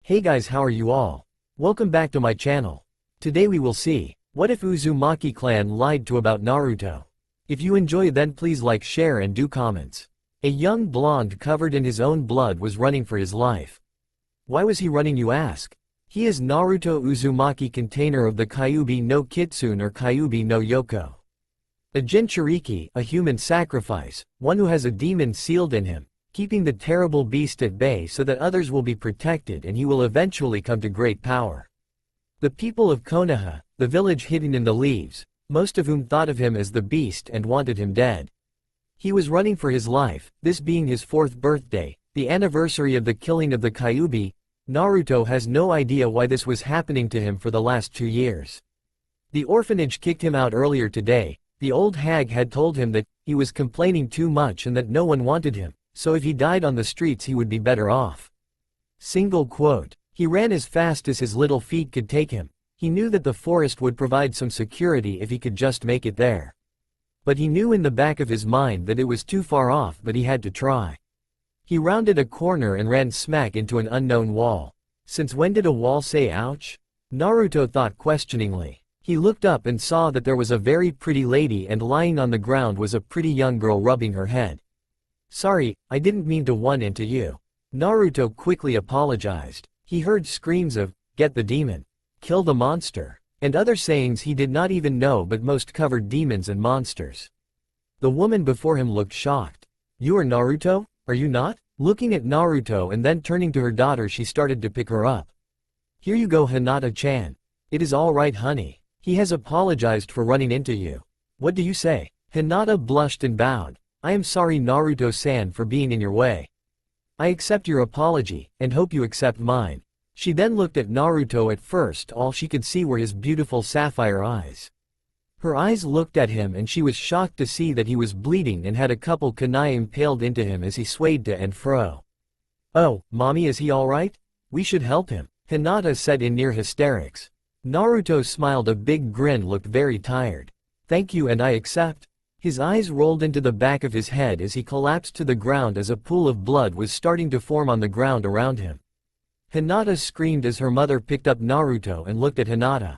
Hey guys, how are you all? Welcome back to my channel. Today we will see, what if Uzumaki clan lied to about Naruto? If you enjoy then please like, share and do comments. A young blonde covered in his own blood was running for his life. Why was he running you ask? He is Naruto Uzumaki, container of the Kyuubi no Kitsune or Kyuubi no Yoko. A Jinchuriki, a human sacrifice, one who has a demon sealed in him, keeping the terrible beast at bay so that others will be protected and he will eventually come to great power. The people of Konoha, the village hidden in the leaves, most of whom thought of him as the beast and wanted him dead. He was running for his life, this being his 4th birthday, the anniversary of the killing of the Kyuubi. Naruto has no idea why this was happening to him for the last 2 years. The orphanage kicked him out earlier today. The old hag had told him that he was complaining too much and that no one wanted him, so if he died on the streets he would be better off. Single quote. He ran as fast as his little feet could take him. He knew that the forest would provide some security if he could just make it there. But he knew in the back of his mind that it was too far off, but he had to try. He rounded a corner and ran smack into an unknown wall. Since when did a wall say ouch? Naruto thought questioningly. He looked up and saw that there was a very pretty lady and lying on the ground was a pretty young girl rubbing her head. Sorry, I didn't mean to run into you. Naruto quickly apologized. He heard screams of, get the demon, kill the monster, and other sayings he did not even know, but most covered demons and monsters. The woman before him looked shocked. You are Naruto, are you not? Looking at Naruto and then turning to her daughter, she started to pick her up. Here you go, Hinata-chan. It is all right, honey. He has apologized for running into you. What do you say? Hinata blushed and bowed. I am sorry, Naruto-san, for being in your way. I accept your apology, and hope you accept mine. She then looked at Naruto. At first all she could see were his beautiful sapphire eyes. Her eyes looked at him and she was shocked to see that he was bleeding and had a couple kunai impaled into him as he swayed to and fro. Oh, mommy, is he alright? We should help him, Hinata said in near hysterics. Naruto smiled, a big grin, looked very tired. Thank you, and I accept. His eyes rolled into the back of his head as he collapsed to the ground as a pool of blood was starting to form on the ground around him. Hinata screamed as her mother picked up Naruto and looked at Hinata.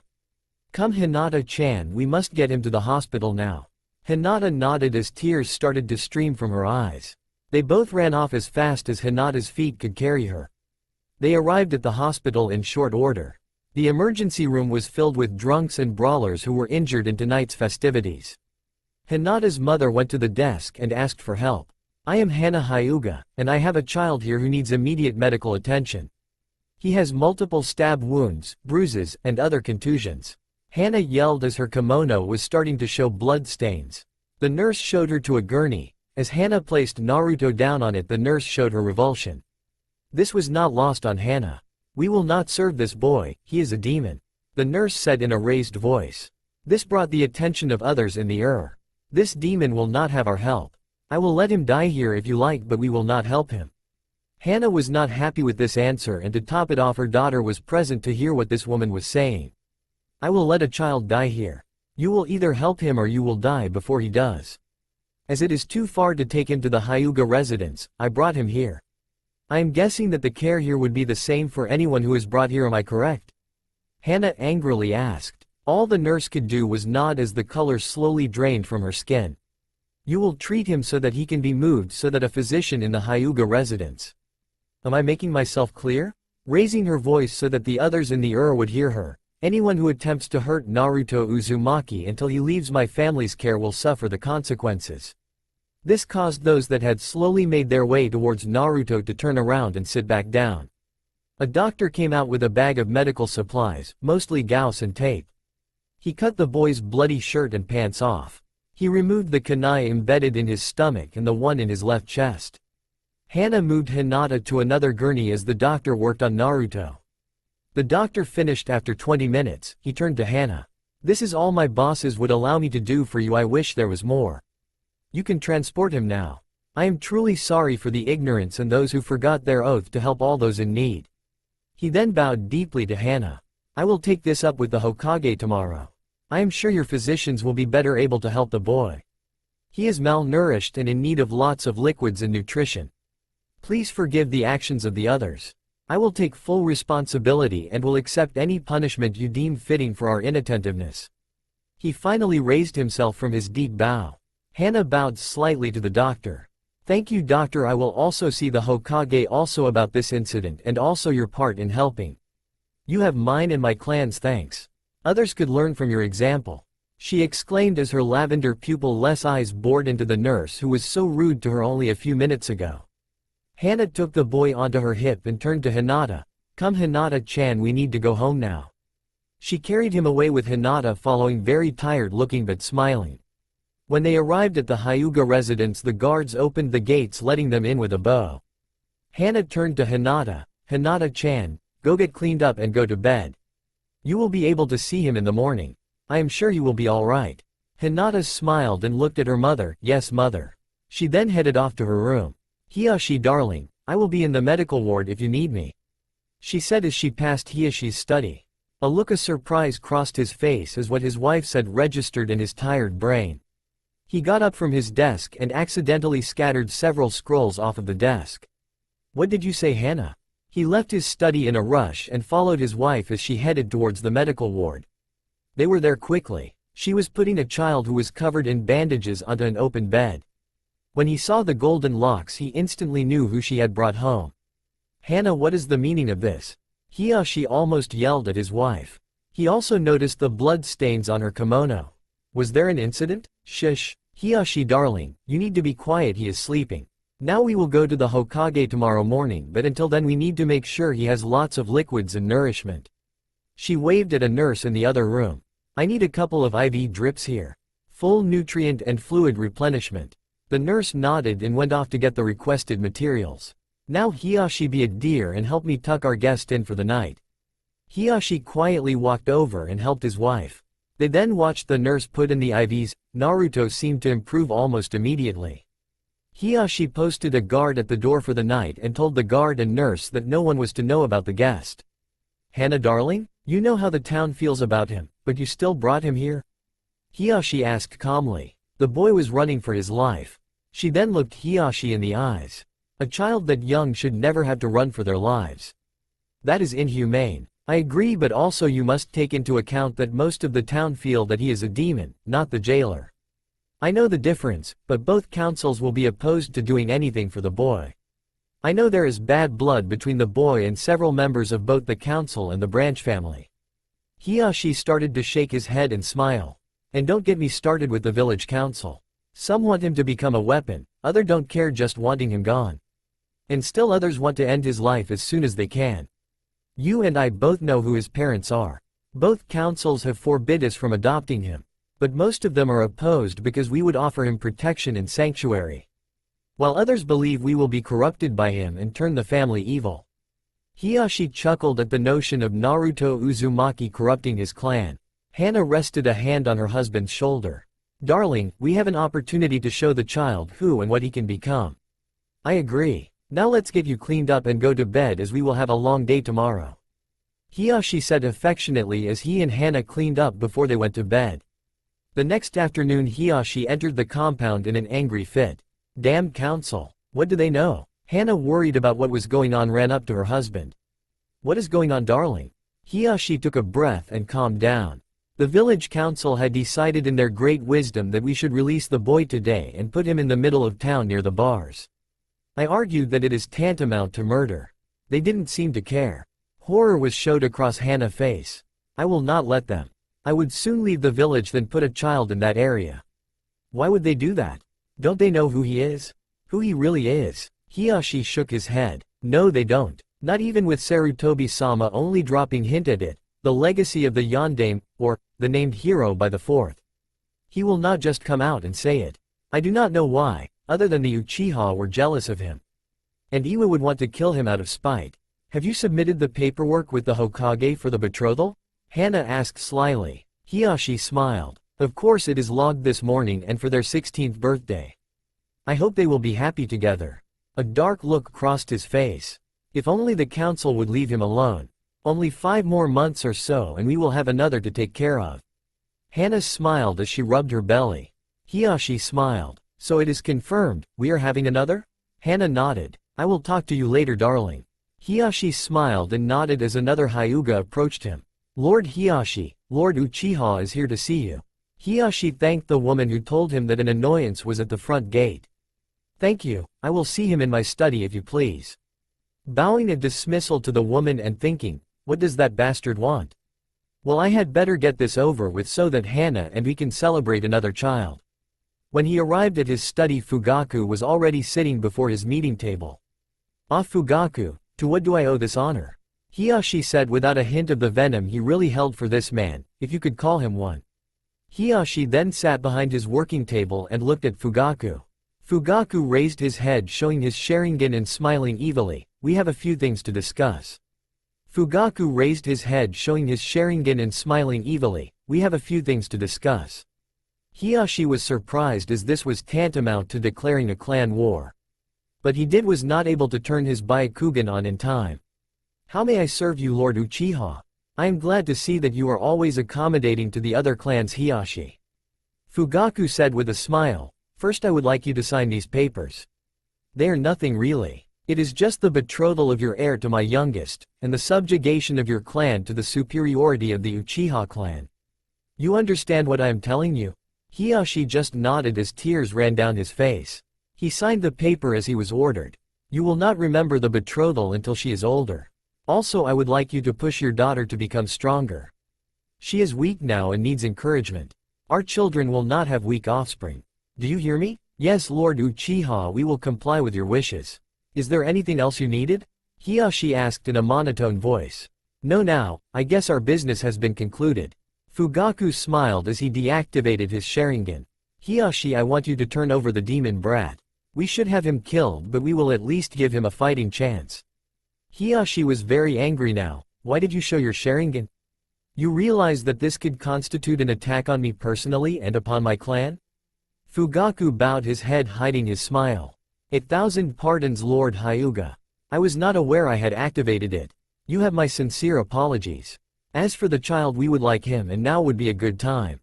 Come, Hinata-chan, we must get him to the hospital now. Hinata nodded as tears started to stream from her eyes. They both ran off as fast as Hinata's feet could carry her. They arrived at the hospital in short order. The emergency room was filled with drunks and brawlers who were injured in tonight's festivities. Hinata's mother went to the desk and asked for help. I am Hana Hyuga, and I have a child here who needs immediate medical attention. He has multiple stab wounds, bruises, and other contusions. Hana yelled as her kimono was starting to show blood stains. The nurse showed her to a gurney. As Hana placed Naruto down on it, the nurse showed her revulsion. This was not lost on Hana. We will not serve this boy, he is a demon, the nurse said in a raised voice. This brought the attention of others in the This demon will not have our help. I will let him die here if you like, but we will not help him. Hana was not happy with this answer, and to top it off, her daughter was present to hear what this woman was saying. I will let a child die here. You will either help him or you will die before he does. As it is too far to take him to the Hyuga residence, I brought him here. I am guessing that the care here would be the same for anyone who is brought here, am I correct? Hana angrily asked. All the nurse could do was nod as the color slowly drained from her skin. You will treat him so that he can be moved, so that a physician in the Hyuga residence. Am I making myself clear? Raising her voice so that the others in the would hear her. Anyone who attempts to hurt Naruto Uzumaki until he leaves my family's care will suffer the consequences. This caused those that had slowly made their way towards Naruto to turn around and sit back down. A doctor came out with a bag of medical supplies, mostly gauze and tape. He cut the boy's bloody shirt and pants off. He removed the kunai embedded in his stomach and the one in his left chest. Hana moved Hinata to another gurney as the doctor worked on Naruto. The doctor finished after 20 minutes, he turned to Hana. This is all my bosses would allow me to do for you, I wish there was more. You can transport him now. I am truly sorry for the ignorance and those who forgot their oath to help all those in need. He then bowed deeply to Hana. I will take this up with the Hokage tomorrow. I am sure your physicians will be better able to help the boy. He is malnourished and in need of lots of liquids and nutrition. Please forgive the actions of the others. I will take full responsibility and will accept any punishment you deem fitting for our inattentiveness." He finally raised himself from his deep bow. Hana bowed slightly to the doctor. "Thank you, doctor. I will also see the Hokage also about this incident and also your part in helping. You have mine and my clan's thanks. Others could learn from your example," she exclaimed as her lavender pupil-less eyes bored into the nurse who was so rude to her only a few minutes ago. Hana took the boy onto her hip and turned to Hinata. "Come Hinata-chan, we need to go home now." She carried him away with Hinata following, very tired looking but smiling. When they arrived at the Hyuga residence, the guards opened the gates letting them in with a bow. Hana turned to Hinata. "Hinata-chan, go get cleaned up and go to bed. You will be able to see him in the morning. I am sure he will be all right." Hinata smiled and looked at her mother. "Yes, mother." She then headed off to her room. "Hiyashi darling, I will be in the medical ward if you need me," she said as she passed Hiyashi's study. A look of surprise crossed his face as what his wife said registered in his tired brain. He got up from his desk and accidentally scattered several scrolls off of the desk. "What did you say, Hana?" He left his study in a rush and followed his wife as she headed towards the medical ward. They were there quickly. She was putting a child who was covered in bandages onto an open bed. When he saw the golden locks, he instantly knew who she had brought home. "Hana, what is the meaning of this?" Hiyashi almost yelled at his wife. He also noticed the blood stains on her kimono. "Was there an incident?" "Shush. Hiyashi darling, you need to be quiet, he is sleeping. Now we will go to the Hokage tomorrow morning, but until then we need to make sure he has lots of liquids and nourishment." She waved at a nurse in the other room. "I need a couple of IV drips here. Full nutrient and fluid replenishment." The nurse nodded and went off to get the requested materials. "Now Hiyashi, be a dear and help me tuck our guest in for the night." Hiyashi quietly walked over and helped his wife. They then watched the nurse put in the IVs. Naruto seemed to improve almost immediately. Hiyashi posted a guard at the door for the night and told the guard and nurse that no one was to know about the guest. "Hana darling, you know how the town feels about him, but you still brought him here?" Hiyashi asked calmly. The boy was running for his life. She then looked Hiyashi in the eyes. "A child that young should never have to run for their lives. That is inhumane. I agree, but also you must take into account that most of the town feel that he is a demon, not the jailer. I know the difference, but both councils will be opposed to doing anything for the boy. I know there is bad blood between the boy and several members of both the council and the branch family." Hiyashi started to shake his head and smile. "And don't get me started with the village council. Some want him to become a weapon, others don't care, just wanting him gone. And still others want to end his life as soon as they can. You and I both know who his parents are. Both councils have forbid us from adopting him. But most of them are opposed because we would offer him protection and sanctuary. While others believe we will be corrupted by him and turn the family evil." Hiyashi chuckled at the notion of Naruto Uzumaki corrupting his clan. Hana rested a hand on her husband's shoulder. "Darling, we have an opportunity to show the child who and what he can become." "I agree. Now let's get you cleaned up and go to bed as we will have a long day tomorrow," Hiyashi said affectionately as he and Hana cleaned up before they went to bed. The next afternoon Hiyashi entered the compound in an angry fit. "Damn council. What do they know?" Hana, worried about what was going on, ran up to her husband. "What is going on, darling?" Hiyashi took a breath and calmed down. "The village council had decided in their great wisdom that we should release the boy today and put him in the middle of town near the bars. I argued that it is tantamount to murder. They didn't seem to care." Horror was showed across Hana's face. "I will not let them. I would soon leave the village than put a child in that area." "Why would they do that? Don't they know who he is? Who he really is?" Hiyashi shook his head. "No, they don't. Not even with Sarutobi-sama only dropping hint at it, the legacy of the Yondaime, or, the named hero by the fourth. He will not just come out and say it. I do not know why, other than the Uchiha were jealous of him. And Iwa would want to kill him out of spite." "Have you submitted the paperwork with the Hokage for the betrothal?" Hana asked slyly. Hiyashi smiled. "Of course, it is logged this morning and for their 16th birthday. I hope they will be happy together." A dark look crossed his face. If only the council would leave him alone. Only 5 more months or so and we will have another to take care of. Hana smiled as she rubbed her belly. Hiyashi smiled. "So it is confirmed, we are having another?" Hana nodded. "I will talk to you later, darling." Hiyashi smiled and nodded as another Hyuga approached him. Lord Hiyashi, Lord Uchiha is here to see you. Hiyashi thanked the woman who told him that an annoyance was at the front gate. Thank you, I will see him in my study if you please. Bowing a dismissal to the woman and thinking, what does that bastard want? Well, I had better get this over with so that Hana and we can celebrate another child. When he arrived at his study, Fugaku was already sitting before his meeting table. Ah, Fugaku, to what do I owe this honor? Hiyashi said without a hint of the venom he really held for this man, if you could call him one. Hiyashi then sat behind his working table and looked at Fugaku. Fugaku raised his head, showing his Sharingan and smiling evilly. We have a few things to discuss. Fugaku raised his head, showing his Sharingan and smiling evilly. We have a few things to discuss. Hiyashi was surprised as this was tantamount to declaring a clan war. But he was not able to turn his Byakugan on in time. How may I serve you, Lord Uchiha? I am glad to see that you are always accommodating to the other clans, Hiyashi. Fugaku said with a smile. First I would like you to sign these papers. They are nothing really. It is just the betrothal of your heir to my youngest, and the subjugation of your clan to the superiority of the Uchiha clan. You understand what I am telling you? Hiyashi just nodded as tears ran down his face. He signed the paper as he was ordered. You will not remember the betrothal until she is older. Also, I would like you to push your daughter to become stronger. She is weak now and needs encouragement. Our children will not have weak offspring. Do you hear me? Yes, Lord Uchiha, we will comply with your wishes. Is there anything else you needed? Hiyashi asked in a monotone voice. No, now, I guess our business has been concluded. Fugaku smiled as he deactivated his Sharingan. Hiyashi, I want you to turn over the demon brat. We should have him killed, but we will at least give him a fighting chance. Hiyashi was very angry now. Why did you show your Sharingan? You realize that this could constitute an attack on me personally and upon my clan? Fugaku bowed his head, hiding his smile. 1,000 pardons, Lord Hyuga. I was not aware I had activated it. You have my sincere apologies. As for the child, we would like him, and now would be a good time.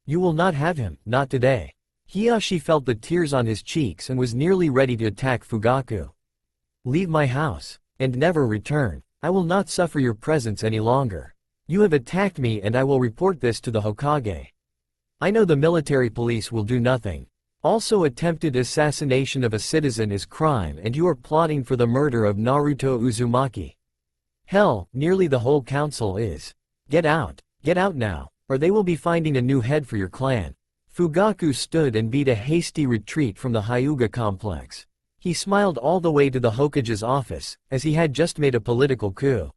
You will not have him, not today. Hiyashi felt the tears on his cheeks and was nearly ready to attack Fugaku. Leave my house, and never return. I will not suffer your presence any longer. You have attacked me and I will report this to the Hokage. I know the military police will do nothing. Also, attempted assassination of a citizen is crime, and you are plotting for the murder of Naruto Uzumaki. Hell, nearly the whole council is. Get out now, or they will be finding a new head for your clan. Fugaku stood and beat a hasty retreat from the Hyuga complex. He smiled all the way to the Hokage's office, as he had just made a political coup.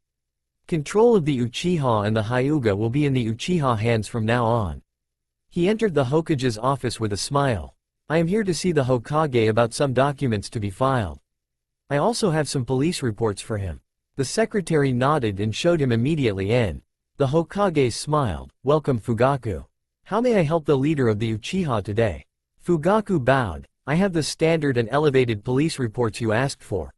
Control of the Uchiha and the Hyuga will be in the Uchiha hands from now on. He entered the Hokage's office with a smile. I am here to see the Hokage about some documents to be filed. I also have some police reports for him. The secretary nodded and showed him immediately in. The Hokage smiled. Welcome, Fugaku. How may I help the leader of the Uchiha today? Fugaku bowed. I have the standard and elevated police reports you asked for.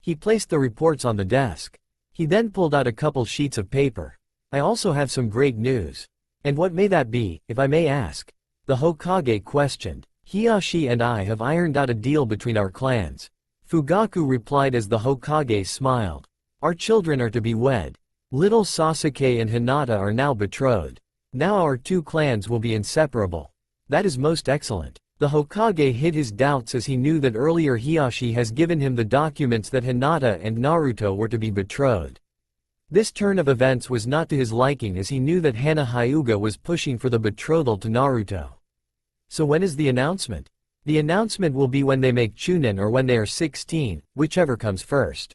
He placed the reports on the desk. He then pulled out a couple sheets of paper. I also have some great news. And what may that be, if I may ask? The Hokage questioned. Hiyashi and I have ironed out a deal between our clans. Fugaku replied as the Hokage smiled. Our children are to be wed. Little Sasuke and Hinata are now betrothed. Now our two clans will be inseparable. That is most excellent. The Hokage hid his doubts as he knew that earlier Hiyashi has given him the documents that Hinata and Naruto were to be betrothed. This turn of events was not to his liking, as he knew that Hana Hyuga was pushing for the betrothal to Naruto. So when is the announcement? The announcement will be when they make Chunin or when they are 16, whichever comes first.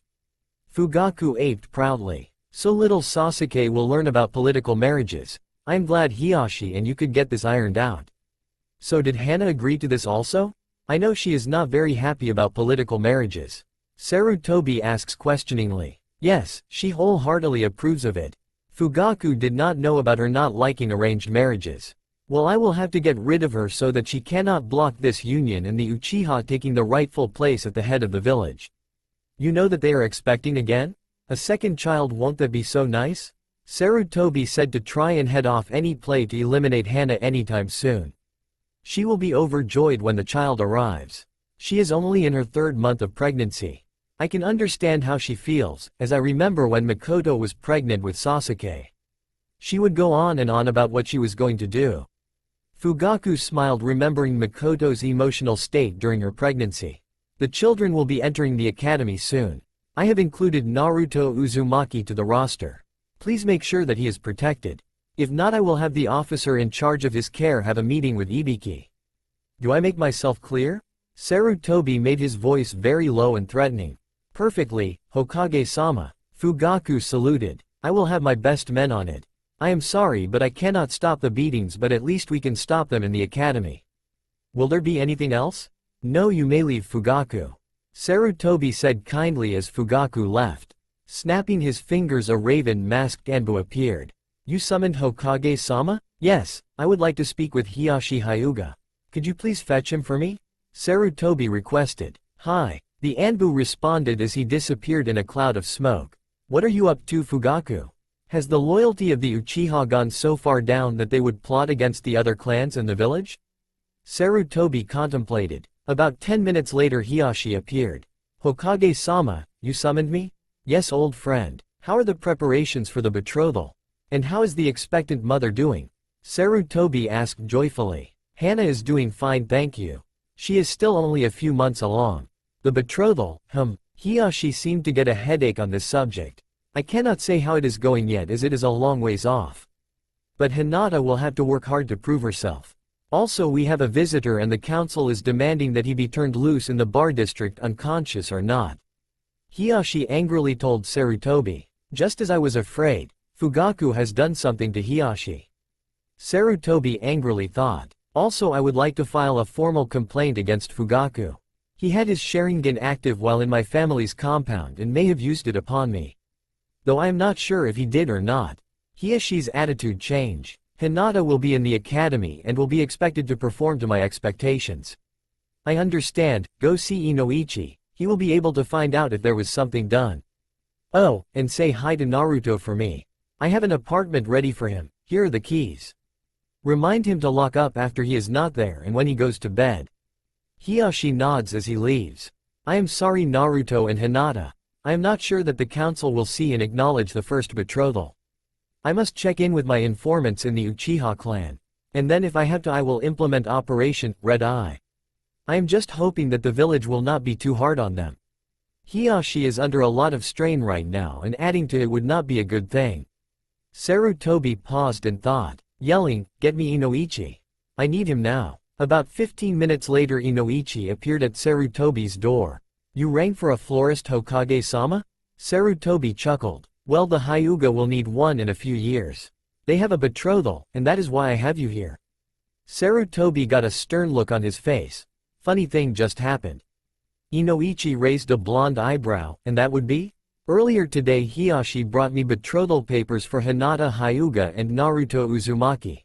Fugaku aped proudly. So little Sasuke will learn about political marriages. I am glad, Hiyashi, and you could get this ironed out. So did Hana agree to this also? I know she is not very happy about political marriages. Sarutobi asks questioningly. Yes, she wholeheartedly approves of it. Fugaku did not know about her not liking arranged marriages. Well, I will have to get rid of her so that she cannot block this union and the Uchiha taking the rightful place at the head of the village. You know that they are expecting again? A second child, won't that be so nice? Sarutobi said to try and head off any play to eliminate Hana anytime soon. She will be overjoyed when the child arrives. She is only in her 3rd month of pregnancy. I can understand how she feels, as I remember when Makoto was pregnant with Sasuke. She would go on and on about what she was going to do. Fugaku smiled, remembering Makoto's emotional state during her pregnancy. The children will be entering the academy soon. I have included Naruto Uzumaki to the roster. Please make sure that he is protected. If not, I will have the officer in charge of his care have a meeting with Ibiki. Do I make myself clear? Sarutobi made his voice very low and threatening. Perfectly, Hokage-sama. Fugaku saluted. I will have my best men on it. I am sorry, but I cannot stop the beatings, but at least we can stop them in the academy. Will there be anything else? No, you may leave, Fugaku. Sarutobi said kindly as Fugaku left. Snapping his fingers, a raven-masked Anbu appeared. You summoned Hokage-sama? Yes, I would like to speak with Hiyashi Hyuga. Could you please fetch him for me? Sarutobi requested. Hi. The Anbu responded as he disappeared in a cloud of smoke. What are you up to, Fugaku? Has the loyalty of the Uchiha gone so far down that they would plot against the other clans in the village? Sarutobi contemplated. About 10 minutes later, Hiyashi appeared. Hokage-sama, you summoned me? Yes, old friend. How are the preparations for the betrothal? And how is the expectant mother doing? Sarutobi asked joyfully. Hana is doing fine, thank you. She is still only a few months along. The betrothal, Hiyashi seemed to get a headache on this subject. I cannot say how it is going yet, as it is a long ways off. But Hinata will have to work hard to prove herself. Also, we have a visitor and the council is demanding that he be turned loose in the bar district, unconscious or not. Hiyashi angrily told Sarutobi. Just as I was afraid, Fugaku has done something to Hiyashi. Sarutobi angrily thought. Also, I would like to file a formal complaint against Fugaku. He had his Sharingan active while in my family's compound and may have used it upon me. Though I am not sure if he did or not. Hiyashi's attitude changed. Hinata will be in the academy and will be expected to perform to my expectations. I understand, go see Inoichi, he will be able to find out if there was something done. Oh, and say hi to Naruto for me. I have an apartment ready for him, here are the keys. Remind him to lock up after he is not there and when he goes to bed. Hiyashi nods as he leaves. I am sorry, Naruto and Hinata. I am not sure that the council will see and acknowledge the first betrothal. I must check in with my informants in the Uchiha clan. And then if I have to, I will implement Operation Red Eye. I am just hoping that the village will not be too hard on them. Hiyashi is under a lot of strain right now, and adding to it would not be a good thing. Sarutobi paused and thought, yelling, get me Inoichi. I need him now. About 15 minutes later, Inoichi appeared at Sarutobi's door. You rang for a florist, Hokage-sama? Sarutobi chuckled. Well, the Hyuga will need one in a few years. They have a betrothal, and that is why I have you here. Sarutobi got a stern look on his face. Funny thing just happened. Inoichi raised a blonde eyebrow, and that would be? Earlier today Hiyashi brought me betrothal papers for Hinata Hyuga and Naruto Uzumaki.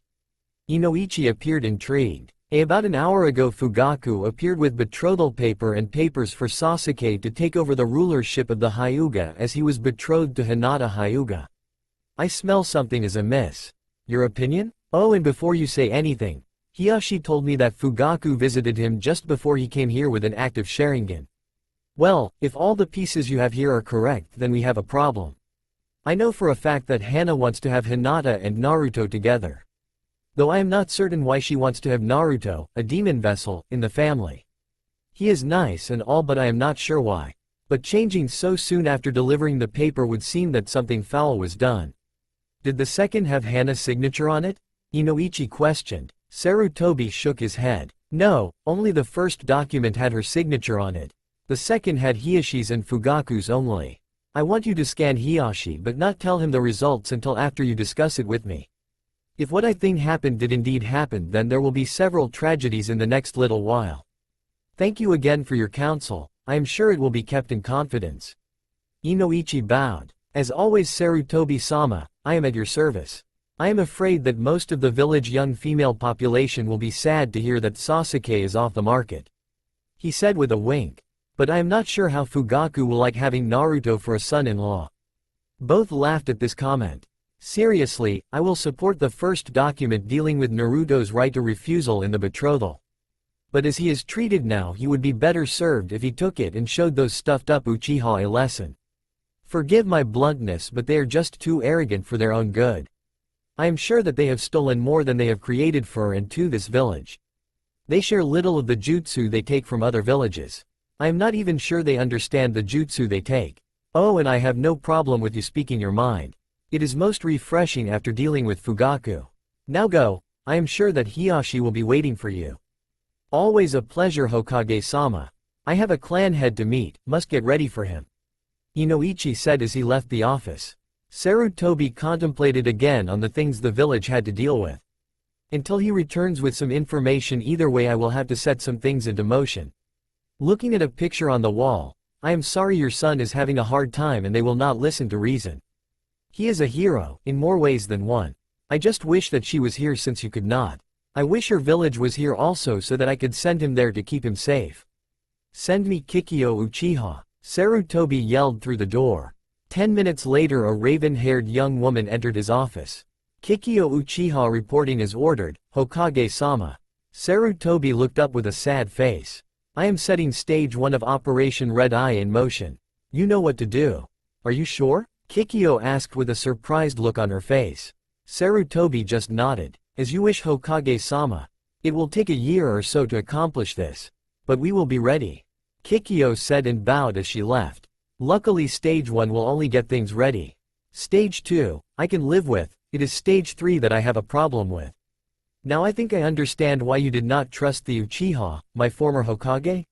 Inoichi appeared intrigued. About an hour ago Fugaku appeared with betrothal paper and papers for Sasuke to take over the rulership of the Hyuga as he was betrothed to Hinata Hyuga. I smell something is amiss. Your opinion? Oh, and before you say anything, Hiyashi told me that Fugaku visited him just before he came here with an active Sharingan. Well, if all the pieces you have here are correct, then we have a problem. I know for a fact that Hana wants to have Hinata and Naruto together. Though I am not certain why she wants to have Naruto, a demon vessel, in the family. He is nice and all, but I am not sure why. But changing so soon after delivering the paper would seem that something foul was done. Did the second have Hana's signature on it? Inoichi questioned. Sarutobi shook his head. No, only the first document had her signature on it. The second had Hiyashi's and Fugaku's only. I want you to scan Hiyashi but not tell him the results until after you discuss it with me. If what I think happened did indeed happen, then there will be several tragedies in the next little while. Thank you again for your counsel, I am sure it will be kept in confidence. Inoichi bowed. As always, Sarutobi-sama, I am at your service. I am afraid that most of the village young female population will be sad to hear that Sasuke is off the market. He said with a wink. But I am not sure how Fugaku will like having Naruto for a son-in-law. Both laughed at this comment. Seriously, I will support the first document dealing with Naruto's right to refusal in the betrothal. But as he is treated now, he would be better served if he took it and showed those stuffed-up Uchiha a lesson. Forgive my bluntness, but they are just too arrogant for their own good. I am sure that they have stolen more than they have created for and to this village. They share little of the jutsu they take from other villages. I am not even sure they understand the jutsu they take. Oh, and I have no problem with you speaking your mind. It is most refreshing after dealing with Fugaku. Now go, I am sure that Hiyashi will be waiting for you. Always a pleasure, Hokage-sama. I have a clan head to meet, must get ready for him. Inoichi said as he left the office. Sarutobi contemplated again on the things the village had to deal with. Until he returns with some information, either way I will have to set some things into motion. Looking at a picture on the wall, I am sorry your son is having a hard time and they will not listen to reason. He is a hero, in more ways than one. I just wish that she was here since you could not. I wish her village was here also so that I could send him there to keep him safe. Send me Kikyo Uchiha, Sarutobi yelled through the door. 10 minutes later a raven-haired young woman entered his office. Kikyo Uchiha reporting as ordered, Hokage-sama. Sarutobi looked up with a sad face. I am setting stage 1 of Operation Red Eye in motion. You know what to do. Are you sure? Kikyo asked with a surprised look on her face. Sarutobi just nodded. As you wish, Hokage-sama. It will take a year or so to accomplish this. But we will be ready. Kikyo said and bowed as she left. Luckily stage 1 will only get things ready. Stage 2, I can live with, it is stage 3 that I have a problem with. Now I think I understand why you did not trust the Uchiha, my former Hokage?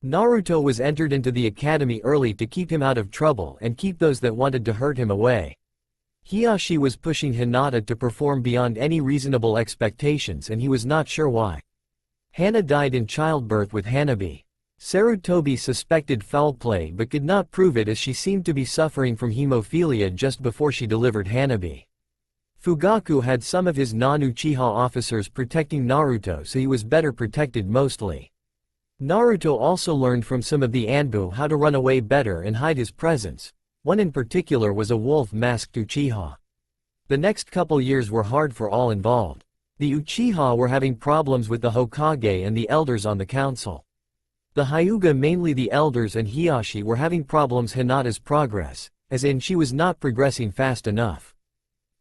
Naruto was entered into the academy early to keep him out of trouble and keep those that wanted to hurt him away. Hiyashi was pushing Hinata to perform beyond any reasonable expectations and he was not sure why. Hana died in childbirth with Hanabi. Sarutobi suspected foul play but could not prove it as she seemed to be suffering from hemophilia just before she delivered Hanabi. Fugaku had some of his non-Uchiha officers protecting Naruto, so he was better protected mostly. Naruto also learned from some of the Anbu how to run away better and hide his presence. One in particular was a wolf-masked Uchiha. The next couple years were hard for all involved. The Uchiha were having problems with the Hokage and the elders on the council. The Hyuga, mainly the elders and Hiyashi, were having problems Hinata's progress, as in she was not progressing fast enough.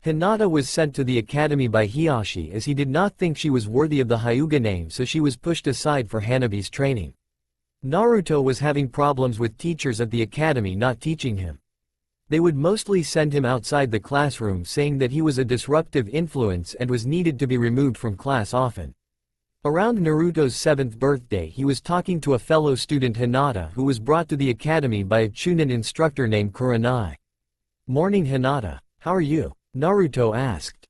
Hinata was sent to the academy by Hiyashi as he did not think she was worthy of the Hyuga name, so she was pushed aside for Hanabi's training. Naruto was having problems with teachers at the academy not teaching him. They would mostly send him outside the classroom saying that he was a disruptive influence and was needed to be removed from class often. Around Naruto's 7th birthday he was talking to a fellow student Hinata who was brought to the academy by a Chunin instructor named Kurenai. "Morning Hinata, how are you?" Naruto asked.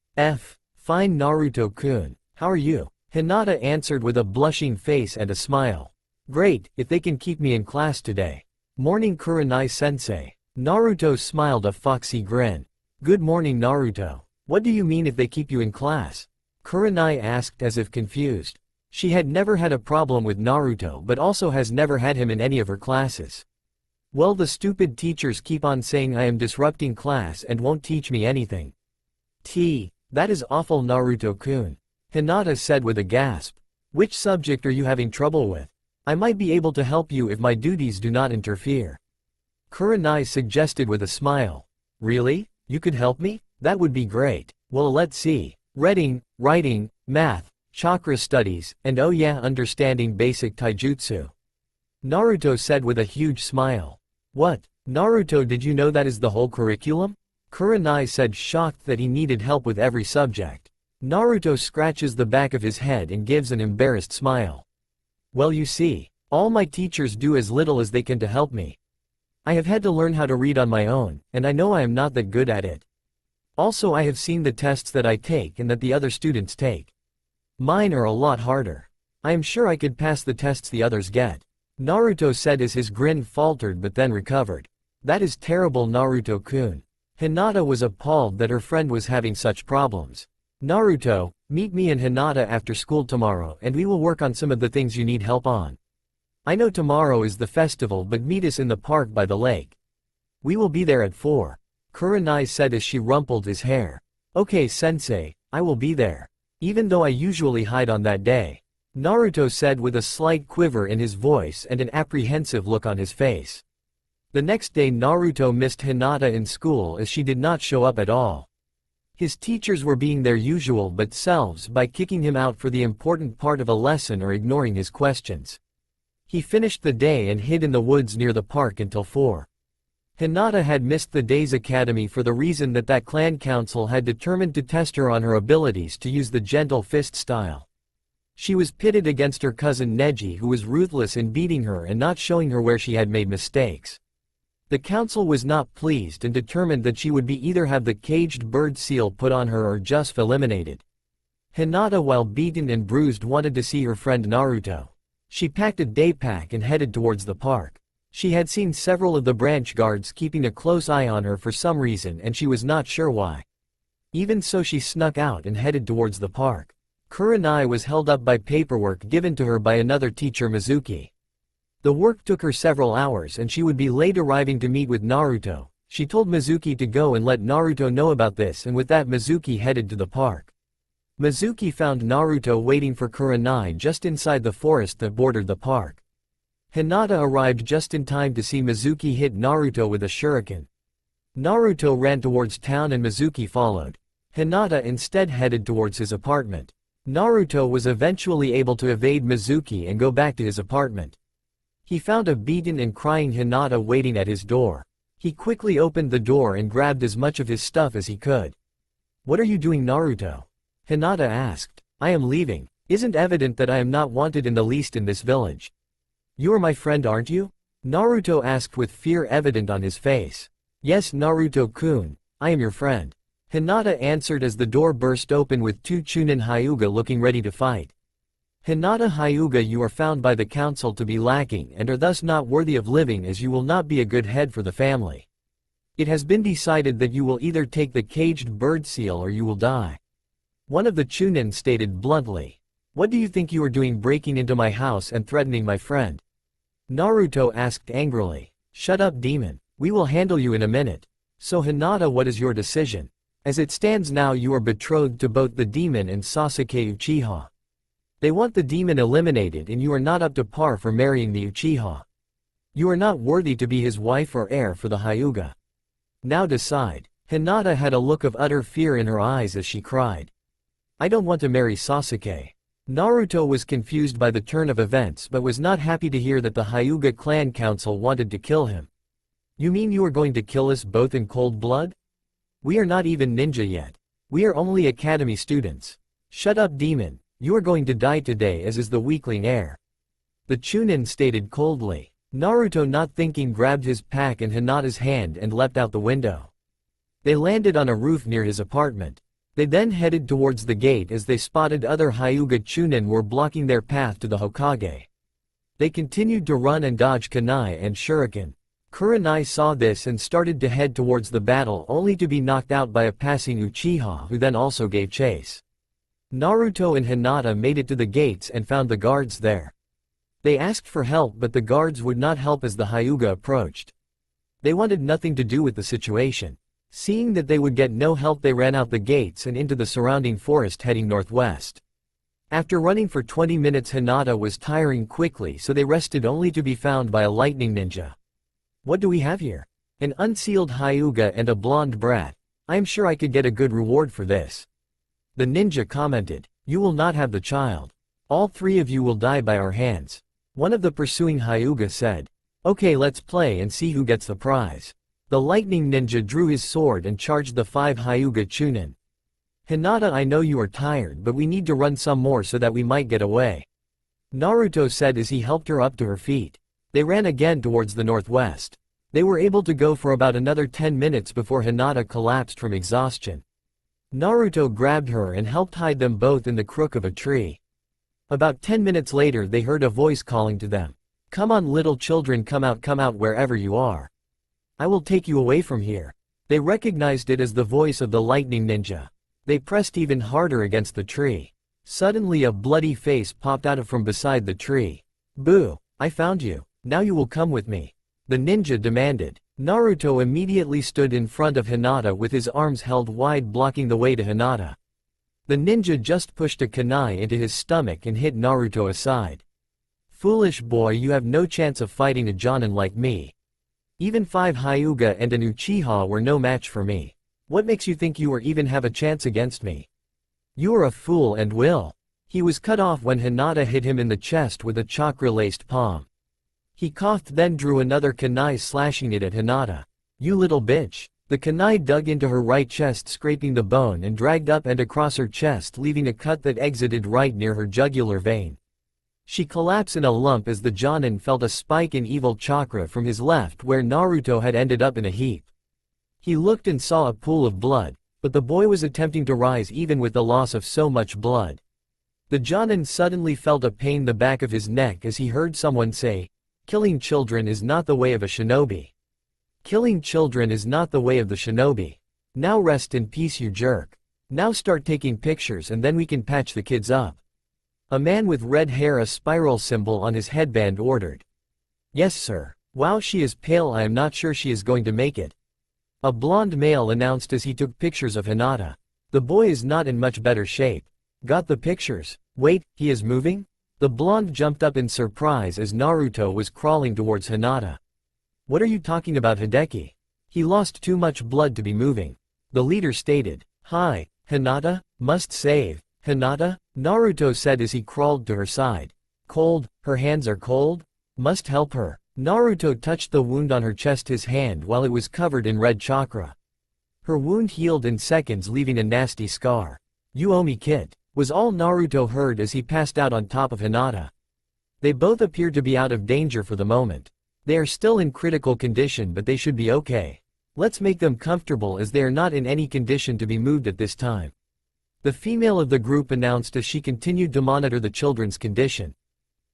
Fine Naruto-kun, how are you?" Hinata answered with a blushing face and a smile. "Great, if they can keep me in class today." "Morning Kurenai-sensei." Naruto smiled a foxy grin. "Good morning Naruto. What do you mean if they keep you in class?" Kurenai asked as if confused. She had never had a problem with Naruto but also has never had him in any of her classes. "Well, the stupid teachers keep on saying I am disrupting class and won't teach me anything." That is awful Naruto-kun," Hinata said with a gasp. "Which subject are you having trouble with? I might be able to help you if my duties do not interfere." Kurenai suggested with a smile. "Really? You could help me? That would be great. Well, let's see. Reading, writing, math, chakra studies, and oh yeah, understanding basic taijutsu." Naruto said with a huge smile. "What? Naruto, did you know that is the whole curriculum?" Kurenai said, shocked that he needed help with every subject. Naruto scratches the back of his head and gives an embarrassed smile. "Well, you see, all my teachers do as little as they can to help me. I have had to learn how to read on my own, and I know I am not that good at it. Also, I have seen the tests that I take and that the other students take. Mine are a lot harder. I am sure I could pass the tests the others get." Naruto said as his grin faltered but then recovered. "That is terrible Naruto-kun." Hinata was appalled that her friend was having such problems. "Naruto, meet me and Hinata after school tomorrow and we will work on some of the things you need help on. I know tomorrow is the festival, but meet us in the park by the lake. We will be there at 4. Kurenai said as she rumpled his hair. "Okay sensei, I will be there. Even though I usually hide on that day." Naruto said with a slight quiver in his voice and an apprehensive look on his face. The next day Naruto missed Hinata in school as she did not show up at all. His teachers were being their usual but selves by kicking him out for the important part of a lesson or ignoring his questions. He finished the day and hid in the woods near the park until 4. Hinata had missed the day's academy for the reason that clan council had determined to test her on her abilities to use the gentle fist style. She was pitted against her cousin Neji, who was ruthless in beating her and not showing her where she had made mistakes. The council was not pleased and determined that she would be either have the caged bird seal put on her or just eliminated. Hinata, while beaten and bruised, wanted to see her friend Naruto. She packed a day pack and headed towards the park. She had seen several of the branch guards keeping a close eye on her for some reason and she was not sure why. Even so, she snuck out and headed towards the park. Kurenai was held up by paperwork given to her by another teacher, Mizuki. The work took her several hours and she would be late arriving to meet with Naruto. She told Mizuki to go and let Naruto know about this, and with that Mizuki headed to the park. Mizuki found Naruto waiting for Kurenai just inside the forest that bordered the park. Hinata arrived just in time to see Mizuki hit Naruto with a shuriken. Naruto ran towards town and Mizuki followed. Hinata instead headed towards his apartment. Naruto was eventually able to evade Mizuki and go back to his apartment. He found a beaten and crying Hinata waiting at his door. He quickly opened the door and grabbed as much of his stuff as he could. "What are you doing, Naruto?" Hinata asked. "I am leaving. Isn't evident that I am not wanted in the least in this village?" "You are my friend, aren't you?" Naruto asked with fear evident on his face. "Yes, Naruto-kun, I am your friend," Hinata answered as the door burst open with 2 Chunin Hyuga looking ready to fight. "Hinata Hyuga, you are found by the council to be lacking and are thus not worthy of living, as you will not be a good head for the family. It has been decided that you will either take the caged bird seal or you will die," one of the Chunin stated bluntly. "What do you think you are doing breaking into my house and threatening my friend?" Naruto asked angrily. "Shut up, demon. We will handle you in a minute." "So Hinata, what is your decision? As it stands now, you are betrothed to both the demon and Sasuke Uchiha. They want the demon eliminated and you are not up to par for marrying the Uchiha. You are not worthy to be his wife or heir for the Hyuga. Now decide." Hinata had a look of utter fear in her eyes as she cried. "I don't want to marry Sasuke." Naruto was confused by the turn of events but was not happy to hear that the Hyuga clan council wanted to kill him. "You mean you are going to kill us both in cold blood? We are not even ninja yet. We are only academy students." "Shut up, demon. You are going to die today, as is the weakling heir," the Chunin stated coldly. Naruto, not thinking, grabbed his pack and Hinata's hand and leapt out the window. They landed on a roof near his apartment. They then headed towards the gate as they spotted other Hyuga Chunin were blocking their path to the Hokage. They continued to run and dodge kunai and shuriken. Kurenai saw this and started to head towards the battle, only to be knocked out by a passing Uchiha who then also gave chase. Naruto and Hinata made it to the gates and found the guards there. They asked for help but the guards would not help as the Hyuga approached. They wanted nothing to do with the situation. Seeing that they would get no help, they ran out the gates and into the surrounding forest heading northwest. After running for 20 minutes, Hinata was tiring quickly, so they rested only to be found by a lightning ninja. "What do we have here? An unsealed Hyuga and a blonde brat. I am sure I could get a good reward for this," the ninja commented. "You will not have the child. All 3 of you will die by our hands," one of the pursuing Hyuga said. "Okay, let's play and see who gets the prize." The lightning ninja drew his sword and charged the 5 Hyuga Chunin. "Hinata, I know you are tired, but we need to run some more so that we might get away," Naruto said as he helped her up to her feet. They ran again towards the northwest. They were able to go for about another 10 minutes before Hinata collapsed from exhaustion. Naruto grabbed her and helped hide them both in the crook of a tree. About 10 minutes later, they heard a voice calling to them. "Come on, little children, come out wherever you are. I will take you away from here." They recognized it as the voice of the lightning ninja. They pressed even harder against the tree. Suddenly a bloody face popped out from beside the tree. "Boo! I found you. Now you will come with me," the ninja demanded. Naruto immediately stood in front of Hinata with his arms held wide, blocking the way to Hinata. The ninja just pushed a kunai into his stomach and hit Naruto aside. Foolish boy, you have no chance of fighting a Jonin like me. Even 5 Hyuga and an Uchiha were no match for me. What makes you think you or even have a chance against me? You are a fool and will. He was cut off when Hinata hit him in the chest with a chakra-laced palm. He coughed, then drew another kunai, slashing it at Hinata. You little bitch. The kunai dug into her right chest, scraping the bone and dragged up and across her chest, leaving a cut that exited right near her jugular vein. She collapsed in a lump as the Jonin felt a spike in evil chakra from his left where Naruto had ended up in a heap. He looked and saw a pool of blood, but the boy was attempting to rise even with the loss of so much blood. The Jonin suddenly felt a pain in the back of his neck as he heard someone say, "Killing children is not the way of a shinobi. Killing children is not the way of the shinobi. Now rest in peace, you jerk. Now start taking pictures and then we can patch the kids up." A man with red hair, a spiral symbol on his headband, ordered. Yes sir. Wow, she is pale, I am not sure she is going to make it. A blonde male announced as he took pictures of Hinata. The boy is not in much better shape. Got the pictures? Wait, he is moving? The blonde jumped up in surprise as Naruto was crawling towards Hinata. What are you talking about, Hideki? He lost too much blood to be moving. The leader stated. Hi, Hinata, must save. Hinata, Naruto said as he crawled to her side. Cold, her hands are cold? Must help her. Naruto touched the wound on her chest, his hand, while it was covered in red chakra. Her wound healed in seconds, leaving a nasty scar. You owe me, kid, was all Naruto heard as he passed out on top of Hinata. They both appeared to be out of danger for the moment. They are still in critical condition, but they should be okay. Let's make them comfortable as they are not in any condition to be moved at this time. The female of the group announced as she continued to monitor the children's condition.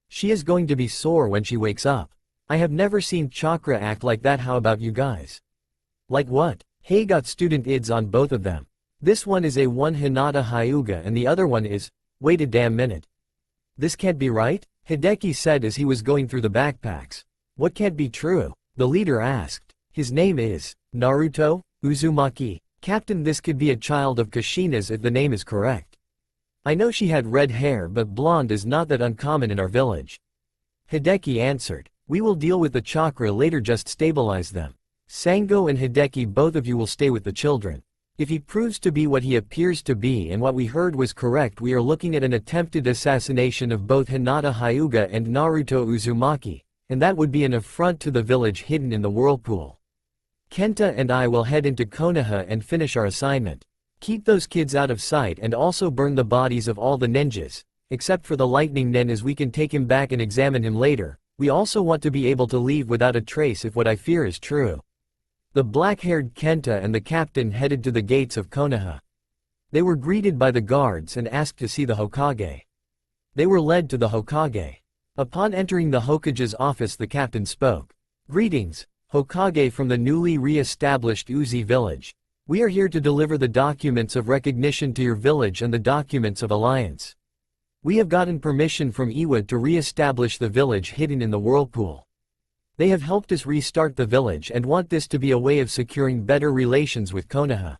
She is going to be sore when she wakes up. I have never seen chakra act like that. How about you guys? Like what? Hey, got student ids on both of them. This one is a one Hinata Hyuga and the other one is, wait a damn minute. This can't be right? Hideki said as he was going through the backpacks. What can't be true? The leader asked. His name is Naruto Uzumaki. Captain, this could be a child of Kushina's if the name is correct. I know she had red hair, but blonde is not that uncommon in our village. Hideki answered. We will deal with the chakra later, just stabilize them. Sango and Hideki, both of you will stay with the children. If he proves to be what he appears to be and what we heard was correct, we are looking at an attempted assassination of both Hinata Hyuga and Naruto Uzumaki, and that would be an affront to the village hidden in the whirlpool. Kenta and I will head into Konoha and finish our assignment. Keep those kids out of sight and also burn the bodies of all the ninjas, except for the lightning nen, as we can take him back and examine him later. We also want to be able to leave without a trace if what I fear is true. The black-haired Kenta and the captain headed to the gates of Konoha. They were greeted by the guards and asked to see the Hokage. They were led to the Hokage. Upon entering the Hokage's office, the captain spoke. Greetings, Hokage from the newly re-established Uzi village. We are here to deliver the documents of recognition to your village and the documents of alliance. We have gotten permission from Iwa to re-establish the village hidden in the whirlpool. They have helped us restart the village and want this to be a way of securing better relations with Konoha.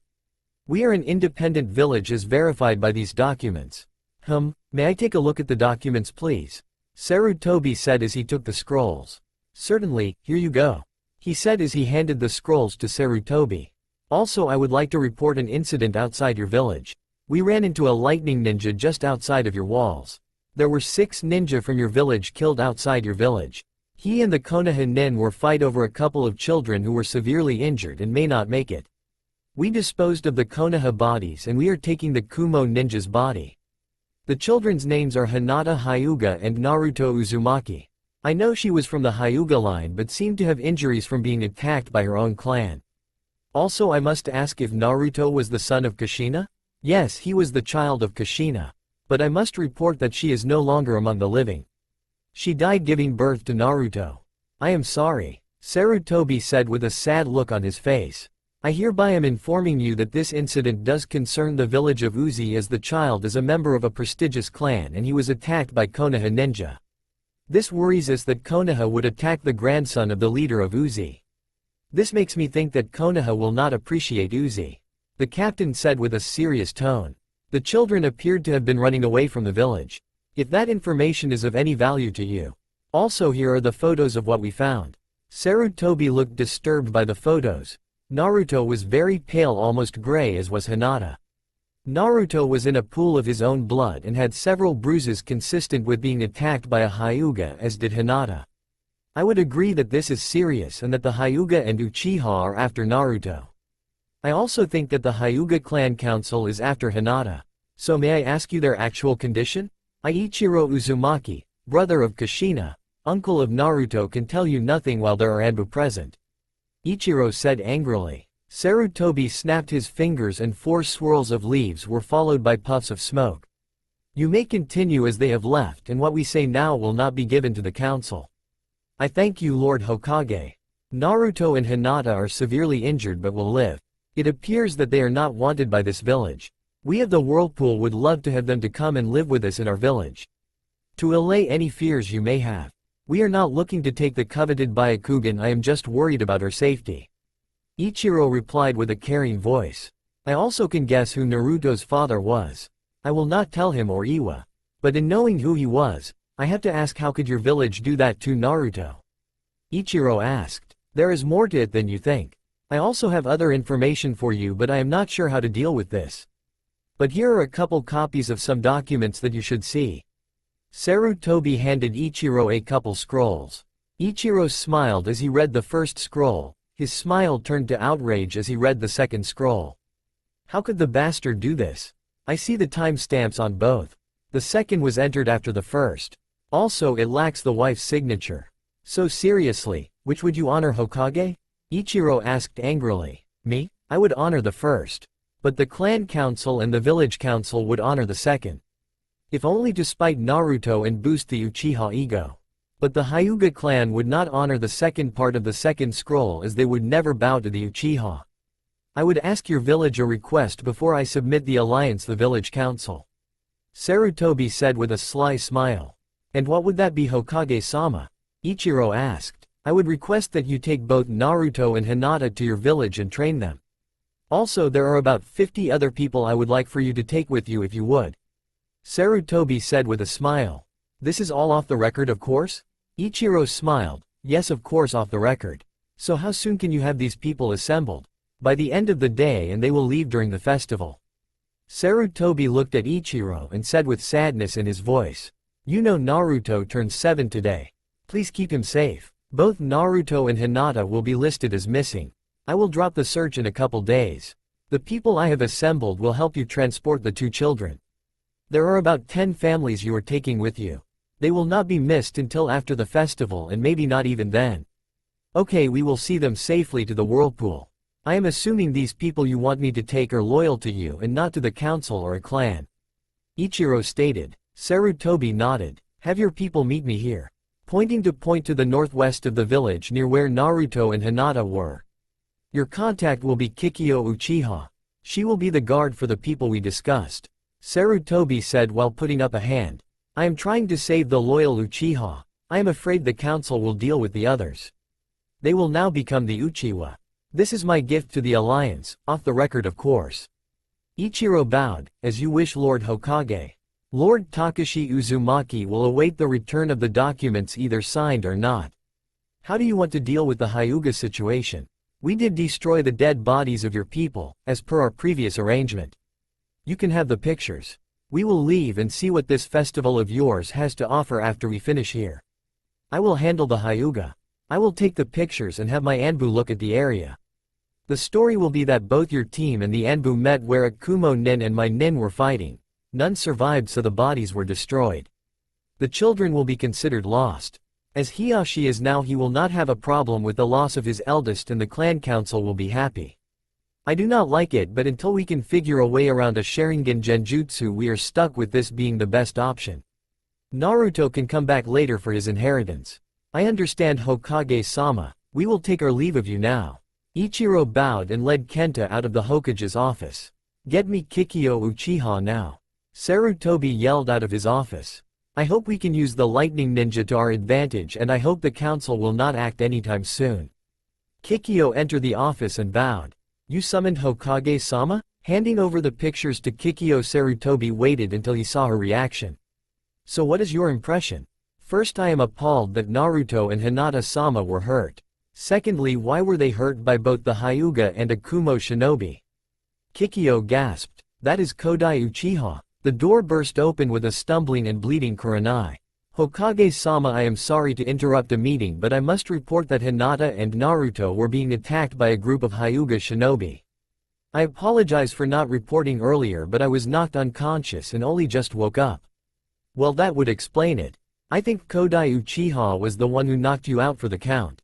We are an independent village as verified by these documents. May I take a look at the documents, please? Sarutobi said as he took the scrolls. Certainly, here you go. He said as he handed the scrolls to Sarutobi. Also, I would like to report an incident outside your village. We ran into a lightning ninja just outside of your walls. There were 6 ninja from your village killed outside your village. He and the Konoha nin were fight over a couple of children who were severely injured and may not make it. We disposed of the Konoha bodies and we are taking the Kumo ninja's body. The children's names are Hinata Hyuga and Naruto Uzumaki. I know she was from the Hyuga line but seemed to have injuries from being attacked by her own clan. Also, I must ask if Naruto was the son of Kushina? Yes, he was the child of Kushina. But I must report that she is no longer among the living. She died giving birth to Naruto. I am sorry, Sarutobi said with a sad look on his face. I hereby am informing you that this incident does concern the village of Uzi, as the child is a member of a prestigious clan and he was attacked by Konoha ninja. This worries us that Konoha would attack the grandson of the leader of Uzi. This makes me think that Konoha will not appreciate Uzi. The captain said with a serious tone. The children appeared to have been running away from the village. If that information is of any value to you. Also, here are the photos of what we found. Sarutobi looked disturbed by the photos. Naruto was very pale, almost gray, as was Hinata. Naruto was in a pool of his own blood and had several bruises consistent with being attacked by a Hyuga, as did Hinata. I would agree that this is serious and that the Hyuga and Uchiha are after Naruto. I also think that the Hyuga clan council is after Hinata. So may I ask you their actual condition? Ichiro Uzumaki, brother of Kushina, uncle of Naruto, can tell you nothing while there are Anbu present. Ichiro said angrily. Sarutobi snapped his fingers and 4 swirls of leaves were followed by puffs of smoke. You may continue as they have left, and what we say now will not be given to the council. I thank you, Lord Hokage. Naruto and Hinata are severely injured but will live. It appears that they are not wanted by this village. We of the Whirlpool would love to have them to come and live with us in our village. To allay any fears you may have. We are not looking to take the coveted Byakugan, I am just worried about her safety. Ichiro replied with a caring voice. I also can guess who Naruto's father was. I will not tell him or Iwa. But in knowing who he was, I have to ask, how could your village do that to Naruto? Ichiro asked. There is more to it than you think. I also have other information for you, but I am not sure how to deal with this. But here are a couple copies of some documents that you should see. Sarutobi handed Ichiro a couple scrolls. Ichiro smiled as he read the first scroll. His smile turned to outrage as he read the second scroll. How could the bastard do this? I see the timestamps on both. The second was entered after the first. Also, it lacks the wife's signature. So seriously, which would you honor, Hokage? Ichiro asked angrily. Me? I would honor the first. But the clan council and the village council would honor the second. If only to spite Naruto and boost the Uchiha ego. But the Hyuga clan would not honor the second part of the second scroll, as they would never bow to the Uchiha. I would ask your village a request before I submit the alliance, the village council. Sarutobi said with a sly smile. And what would that be, Hokage-sama? Ichiro asked. I would request that you take both Naruto and Hinata to your village and train them. Also, there are about 50 other people I would like for you to take with you if you would. Sarutobi said with a smile. This is all off the record, of course? Ichiro smiled. Yes, of course, off the record. So how soon can you have these people assembled? By the end of the day, and they will leave during the festival. Sarutobi looked at Ichiro and said with sadness in his voice. You know Naruto turns 7 today. Please keep him safe. Both Naruto and Hinata will be listed as missing. I will drop the search in a couple days. The people I have assembled will help you transport the 2 children. There are about 10 families you are taking with you. They will not be missed until after the festival, and maybe not even then. Okay, we will see them safely to the Whirlpool. I am assuming these people you want me to take are loyal to you and not to the council or a clan. Ichiro stated. Sarutobi nodded. Have your people meet me here. Pointing to the northwest of the village near where Naruto and Hinata were. Your contact will be Kikyo Uchiha. She will be the guard for the people we discussed. Sarutobi said while putting up a hand. I am trying to save the loyal Uchiha. I am afraid the council will deal with the others. They will now become the Uchiwa. This is my gift to the alliance, off the record of course. Ichiro bowed. As you wish, Lord Hokage. Lord Takashi Uzumaki will await the return of the documents, either signed or not. How do you want to deal with the Hyuga situation? We did destroy the dead bodies of your people, as per our previous arrangement. You can have the pictures. We will leave and see what this festival of yours has to offer after we finish here. I will handle the Hyuga. I will take the pictures and have my Anbu look at the area. The story will be that both your team and the Anbu met where Akumo Nin and my Nin were fighting. None survived, so the bodies were destroyed. The children will be considered lost. As Hiyashi is now, he will not have a problem with the loss of his eldest, and the clan council will be happy. I do not like it, but until we can figure a way around a Sharingan Genjutsu, we are stuck with this being the best option. Naruto can come back later for his inheritance. I understand, Hokage-sama. We will take our leave of you now. Ichiro bowed and led Kenta out of the Hokage's office. Get me Kikyo Uchiha now. Sarutobi yelled out of his office. I hope we can use the lightning ninja to our advantage, and I hope the council will not act anytime soon. Kikyo entered the office and bowed. You summoned Hokage-sama? Handing over the pictures to Kikyo, Sarutobi waited until he saw her reaction. So what is your impression? First, I am appalled that Naruto and Hinata-sama were hurt. Secondly, why were they hurt by both the Hyuga and Akumo shinobi? Kikyo gasped. That is Kodai Uchiha. The door burst open with a stumbling and bleeding Kurenai. Hokage-sama, I am sorry to interrupt a meeting, but I must report that Hinata and Naruto were being attacked by a group of Hyuga shinobi. I apologize for not reporting earlier, but I was knocked unconscious and only just woke up. Well, that would explain it. I think Kodai Uchiha was the one who knocked you out for the count.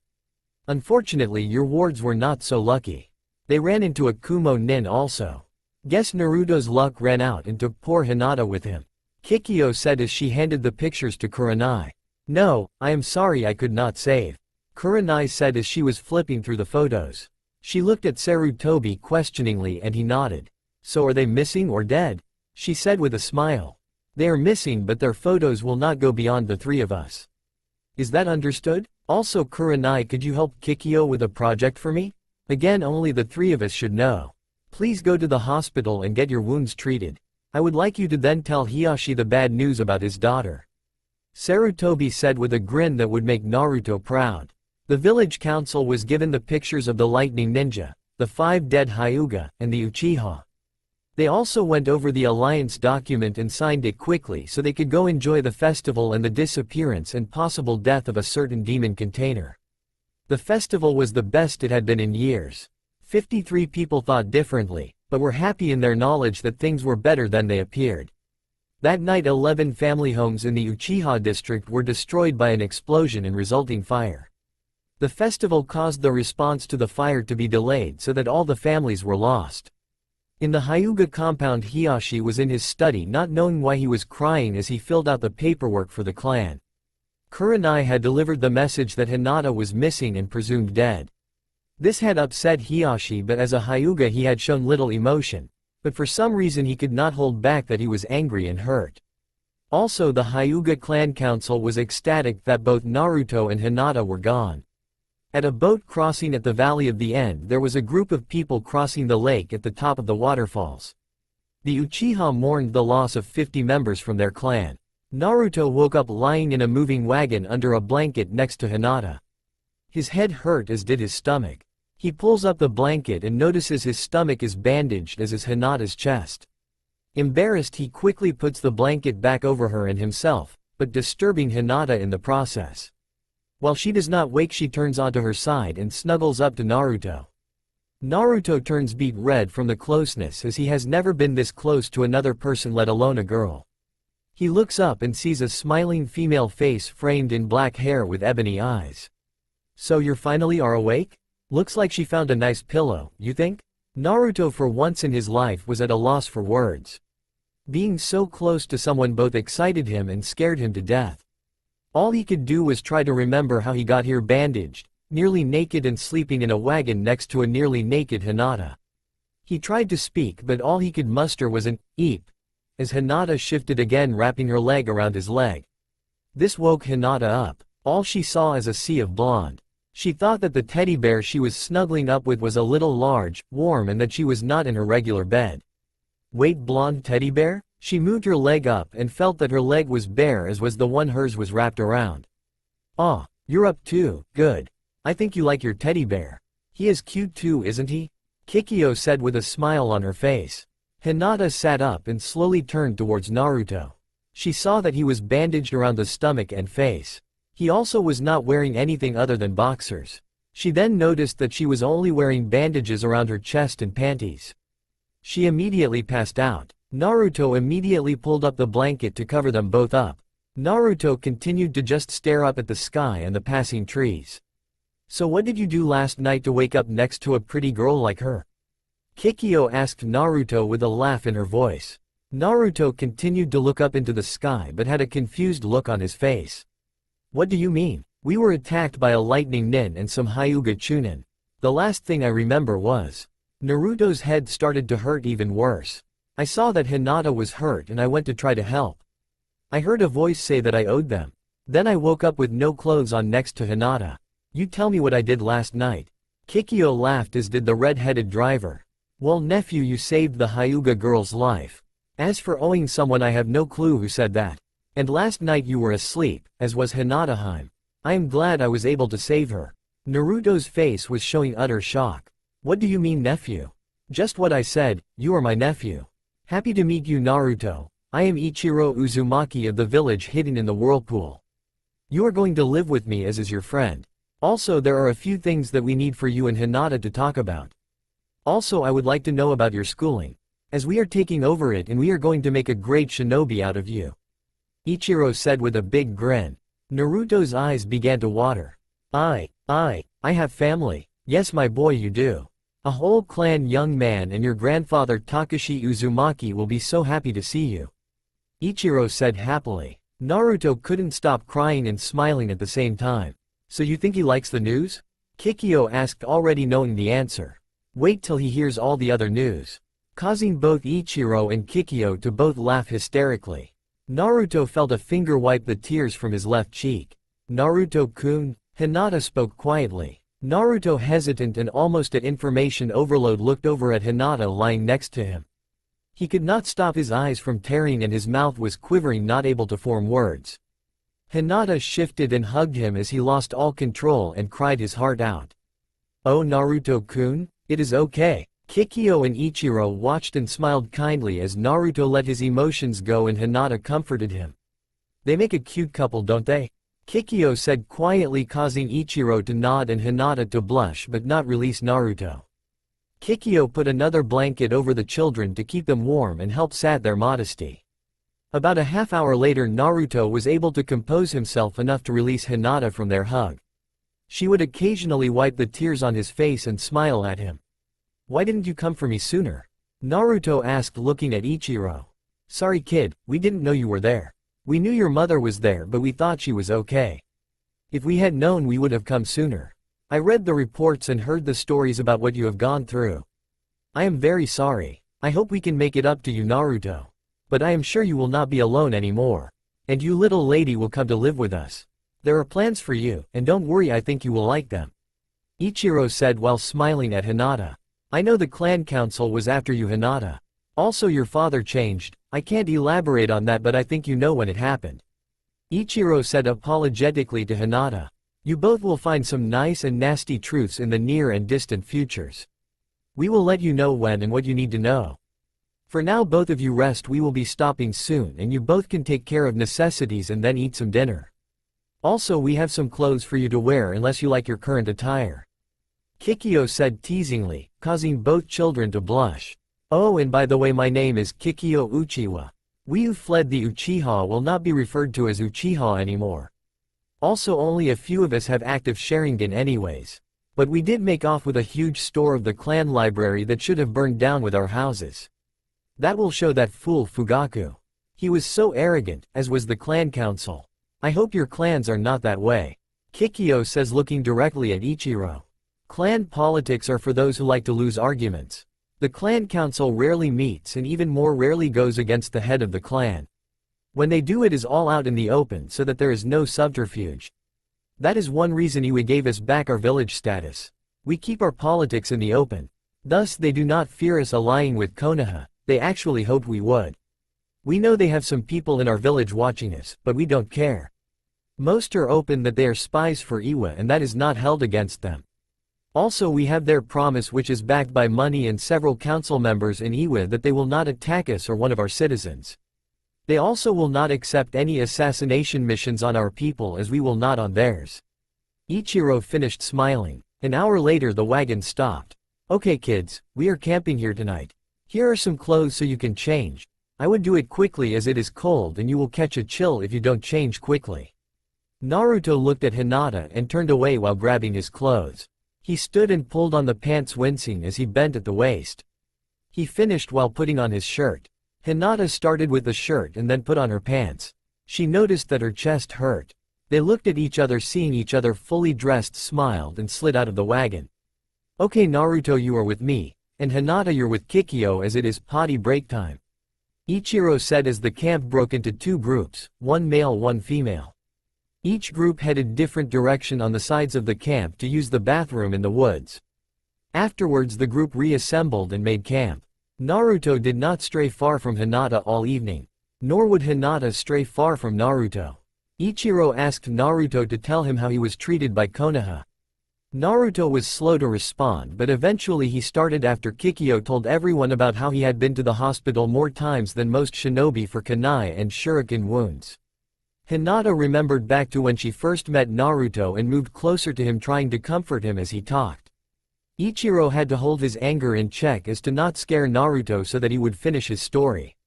Unfortunately, your wards were not so lucky. They ran into a Kumo nin also. Guess Naruto's luck ran out and took poor Hinata with him. Kikyo said as she handed the pictures to Kurenai. No, I am sorry I could not save. Kurenai said as she was flipping through the photos. She looked at Sarutobi questioningly and he nodded. So are they missing or dead? She said with a smile. They are missing, but their photos will not go beyond the three of us. Is that understood? Also, Kurenai, could you help Kikyo with a project for me? Again, only the three of us should know. Please go to the hospital and get your wounds treated. I would like you to then tell Hiyashi the bad news about his daughter. Sarutobi said with a grin that would make Naruto proud. The village council was given the pictures of the lightning ninja, the 5 dead Hyuga, and the Uchiha. They also went over the alliance document and signed it quickly so they could go enjoy the festival and the disappearance and possible death of a certain demon container. The festival was the best it had been in years. 53 people thought differently, but were happy in their knowledge that things were better than they appeared. That night 11 family homes in the Uchiha district were destroyed by an explosion and resulting fire. The festival caused the response to the fire to be delayed so that all the families were lost. In the Hyuga compound, Hiyashi was in his study not knowing why he was crying as he filled out the paperwork for the clan. Kurenai had delivered the message that Hinata was missing and presumed dead. This had upset Hiyashi, but as a Hyuga he had shown little emotion, but for some reason he could not hold back that he was angry and hurt. Also, the Hyuga clan council was ecstatic that both Naruto and Hinata were gone. At a boat crossing at the Valley of the End, there was a group of people crossing the lake at the top of the waterfalls. The Uchiha mourned the loss of 50 members from their clan. Naruto woke up lying in a moving wagon under a blanket next to Hinata. His head hurt as did his stomach. He pulls up the blanket and notices his stomach is bandaged as is Hinata's chest. Embarrassed, he quickly puts the blanket back over her and himself, but disturbing Hinata in the process. While she does not wake, she turns onto her side and snuggles up to Naruto. Naruto turns beet red from the closeness as he has never been this close to another person, let alone a girl. He looks up and sees a smiling female face framed in black hair with ebony eyes. So you finally are awake? Looks like she found a nice pillow, you think? Naruto for once in his life was at a loss for words. Being so close to someone both excited him and scared him to death. All he could do was try to remember how he got here bandaged, nearly naked and sleeping in a wagon next to a nearly naked Hinata. He tried to speak, but all he could muster was an "eep," as Hinata shifted again, wrapping her leg around his leg. This woke Hinata up. All she saw is a sea of blonde. She thought that the teddy bear she was snuggling up with was a little large, warm, and that she was not in her regular bed. Wait, blonde teddy bear? She moved her leg up and felt that her leg was bare, as was the one hers was wrapped around. "Ah, you're up too, good. I think you like your teddy bear. He is cute too, isn't he?" Kikyo said with a smile on her face. Hinata sat up and slowly turned towards Naruto. She saw that he was bandaged around the stomach and face. He also was not wearing anything other than boxers. She then noticed that she was only wearing bandages around her chest and panties. She immediately passed out. Naruto immediately pulled up the blanket to cover them both up. Naruto continued to just stare up at the sky and the passing trees. "So what did you do last night to wake up next to a pretty girl like her?" Kikyo asked Naruto with a laugh in her voice. Naruto continued to look up into the sky but had a confused look on his face. "What do you mean? We were attacked by a lightning nin and some Hyuga chunin. The last thing I remember was..." Naruto's head started to hurt even worse. "I saw that Hinata was hurt and I went to try to help. I heard a voice say that I owed them. Then I woke up with no clothes on next to Hinata. You tell me what I did last night." Kikyo laughed, as did the red-headed driver. Well nephew, you saved the Hyuga girl's life. As for owing someone, I have no clue who said that. And last night you were asleep, as was Hinata. I am glad I was able to save her. Naruto's face was showing utter shock. What do you mean nephew? Just what I said, you are my nephew. Happy to meet you Naruto. I am Ichiro Uzumaki of the village hidden in the whirlpool. You are going to live with me as is your friend. Also there are a few things that we need for you and Hinata to talk about. Also I would like to know about your schooling. As we are taking over it and we are going to make a great shinobi out of you. Ichiro said with a big grin. Naruto's eyes began to water. I have family. Yes my boy you do. A whole clan young man and your grandfather Takashi Uzumaki will be so happy to see you. Ichiro said happily. Naruto couldn't stop crying and smiling at the same time. So you think he likes the news? Kikyo asked, already knowing the answer. Wait till he hears all the other news. Causing both Ichiro and Kikyo to both laugh hysterically. Naruto felt a finger wipe the tears from his left cheek. Naruto-kun, Hinata spoke quietly. Naruto, hesitant and almost at information overload, looked over at Hinata lying next to him. He could not stop his eyes from tearing and his mouth was quivering, not able to form words. Hinata shifted and hugged him as he lost all control and cried his heart out. Oh Naruto-kun, it is okay. Kikyo and Ichiro watched and smiled kindly as Naruto let his emotions go and Hinata comforted him. They make a cute couple, don't they? Kikyo said quietly, causing Ichiro to nod and Hinata to blush but not release Naruto. Kikyo put another blanket over the children to keep them warm and help sat their modesty. About a half hour later Naruto was able to compose himself enough to release Hinata from their hug. She would occasionally wipe the tears on his face and smile at him. Why didn't you come for me sooner? Naruto asked, looking at Ichiro. Sorry kid, we didn't know you were there. We knew your mother was there but we thought she was okay. If we had known we would have come sooner. I read the reports and heard the stories about what you have gone through. I am very sorry. I hope we can make it up to you Naruto. But I am sure you will not be alone anymore. And you little lady will come to live with us. There are plans for you, and don't worry, I think you will like them. Ichiro said while smiling at Hinata. I know the clan council was after you Hinata. Also your father changed. I can't elaborate on that but I think you know when it happened. Ichiro said apologetically to Hinata. You both will find some nice and nasty truths in the near and distant futures. We will let you know when and what you need to know. For now both of you rest, we will be stopping soon and you both can take care of necessities and then eat some dinner. Also we have some clothes for you to wear unless you like your current attire. Kikyo said teasingly, causing both children to blush. Oh, and by the way, my name is Kikyo Uchiwa. We who fled the Uchiha will not be referred to as Uchiha anymore. Also only a few of us have active Sharingan anyways. But we did make off with a huge store of the clan library that should have burned down with our houses. That will show that fool Fugaku. He was so arrogant, as was the clan council. I hope your clans are not that way. Kikyo says, looking directly at Ichiro. Clan politics are for those who like to lose arguments. The clan council rarely meets and even more rarely goes against the head of the clan. When they do, it is all out in the open so that there is no subterfuge. That is one reason Iwe gave us back our village status. We keep our politics in the open. Thus they do not fear us allying with Konoha. They actually hoped we would. We know they have some people in our village watching us, but we don't care. Most are open that they are spies for Iwe and that is not held against them. Also we have their promise, which is backed by money and several council members in Iwe, that they will not attack us or one of our citizens. They also will not accept any assassination missions on our people as we will not on theirs. Ichiro finished smiling. An hour later the wagon stopped. Okay kids, we are camping here tonight. Here are some clothes so you can change. I would do it quickly as it is cold and you will catch a chill if you don't change quickly. Naruto looked at Hinata and turned away while grabbing his clothes. He stood and pulled on the pants, wincing as he bent at the waist. He finished while putting on his shirt. Hinata started with the shirt and then put on her pants. She noticed that her chest hurt. They looked at each other, seeing each other fully dressed, smiled and slid out of the wagon. Okay Naruto, you are with me. And Hinata, you're with Kikyo as it is potty break time. Ichiro said as the camp broke into two groups, one male, one female. Each group headed different direction on the sides of the camp to use the bathroom in the woods. Afterwards the group reassembled and made camp. Naruto did not stray far from Hinata all evening. Nor would Hinata stray far from Naruto. Ichiro asked Naruto to tell him how he was treated by Konoha. Naruto was slow to respond, but eventually he started after Kikyo told everyone about how he had been to the hospital more times than most shinobi for kunai and shuriken wounds. Hinata remembered back to when she first met Naruto and moved closer to him, trying to comfort him as he talked. Ichiro had to hold his anger in check as to not scare Naruto so that he would finish his story.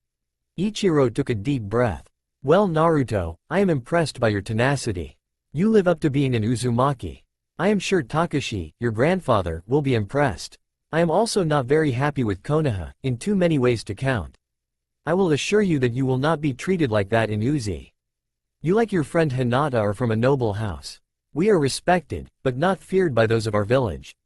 Ichiro took a deep breath. Well, Naruto, I am impressed by your tenacity. You live up to being an Uzumaki. I am sure Takashi, your grandfather, will be impressed. I am also not very happy with Konoha, in too many ways to count. I will assure you that you will not be treated like that in Uzi. You, like your friend Hinata, are from a noble house. We are respected, but not feared by those of our village.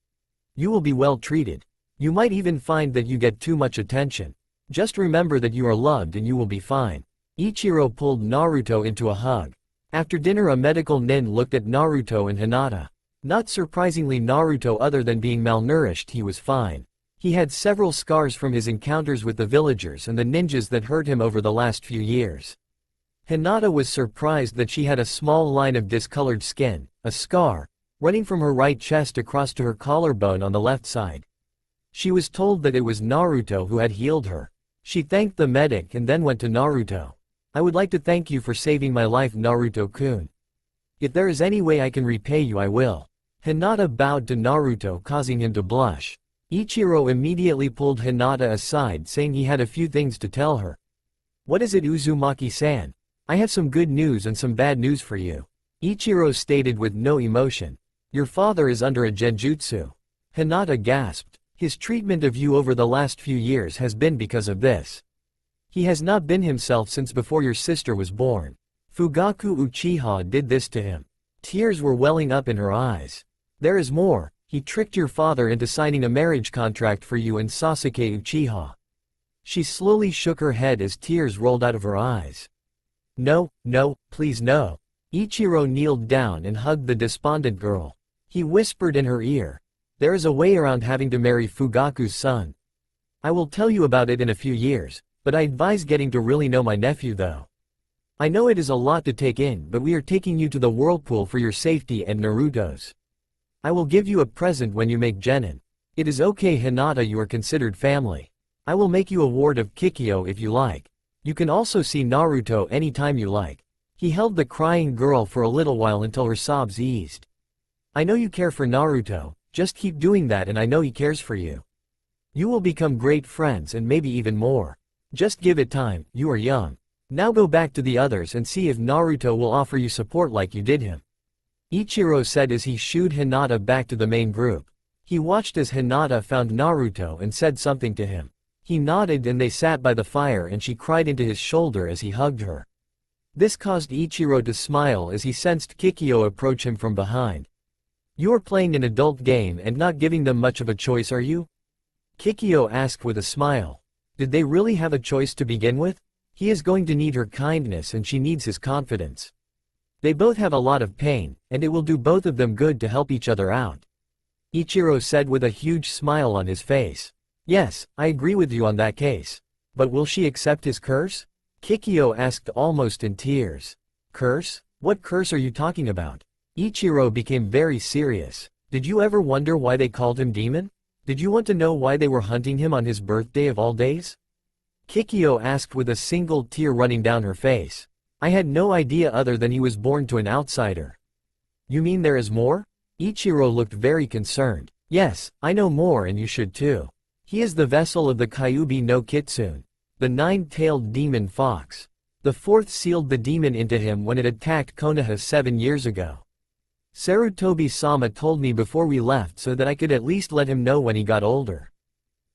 You will be well treated. You might even find that you get too much attention. Just remember that you are loved and you will be fine. Ichiro pulled Naruto into a hug. After dinner, a medical nin looked at Naruto and Hinata. Not surprisingly, Naruto, other than being malnourished, he was fine. He had several scars from his encounters with the villagers and the ninjas that hurt him over the last few years. Hinata was surprised that she had a small line of discolored skin, a scar, running from her right chest across to her collarbone on the left side. She was told that it was Naruto who had healed her. She thanked the medic and then went to Naruto. I would like to thank you for saving my life, Naruto-kun. If there is any way I can repay you, I will. Hinata bowed to Naruto, causing him to blush. Ichiro immediately pulled Hinata aside, saying he had a few things to tell her. What is it, Uzumaki-san? I have some good news and some bad news for you. Ichiro stated with no emotion. Your father is under a genjutsu. Hinata gasped. His treatment of you over the last few years has been because of this. He has not been himself since before your sister was born. Fugaku Uchiha did this to him. Tears were welling up in her eyes. There is more. He tricked your father into signing a marriage contract for you and Sasuke Uchiha. She slowly shook her head as tears rolled out of her eyes. No, no, please no. Ichiro kneeled down and hugged the despondent girl. He whispered in her ear. There is a way around having to marry Fugaku's son. I will tell you about it in a few years, but I advise getting to really know my nephew though. I know it is a lot to take in, but we are taking you to the whirlpool for your safety and Naruto's. I will give you a present when you make genin. It is okay, Hinata, you are considered family. I will make you a ward of Kikyo if you like. You can also see Naruto anytime you like. He held the crying girl for a little while until her sobs eased. I know you care for Naruto. Just keep doing that and I know he cares for you. You will become great friends and maybe even more. Just give it time, you are young. Now go back to the others and see if Naruto will offer you support like you did him. Ichiro said as he shooed Hinata back to the main group. He watched as Hinata found Naruto and said something to him. He nodded and they sat by the fire and she cried into his shoulder as he hugged her. This caused Ichiro to smile as he sensed Kikyo approach him from behind. You are playing an adult game and not giving them much of a choice, are you? Kikyo asked with a smile. Did they really have a choice to begin with? He is going to need her kindness and she needs his confidence. They both have a lot of pain, and it will do both of them good to help each other out. Ichiro said with a huge smile on his face. Yes, I agree with you on that case. But will she accept his curse? Kikyo asked almost in tears. Curse? What curse are you talking about? Ichiro became very serious. Did you ever wonder why they called him demon? Did you want to know why they were hunting him on his birthday of all days? Kikyo asked with a single tear running down her face. I had no idea other than he was born to an outsider. You mean there is more? Ichiro looked very concerned. Yes, I know more and you should too. He is the vessel of the Kyuubi no Kitsune, the nine-tailed demon fox. The fourth sealed the demon into him when it attacked Konoha 7 years ago. Sarutobi-sama told me before we left so that I could at least let him know when he got older.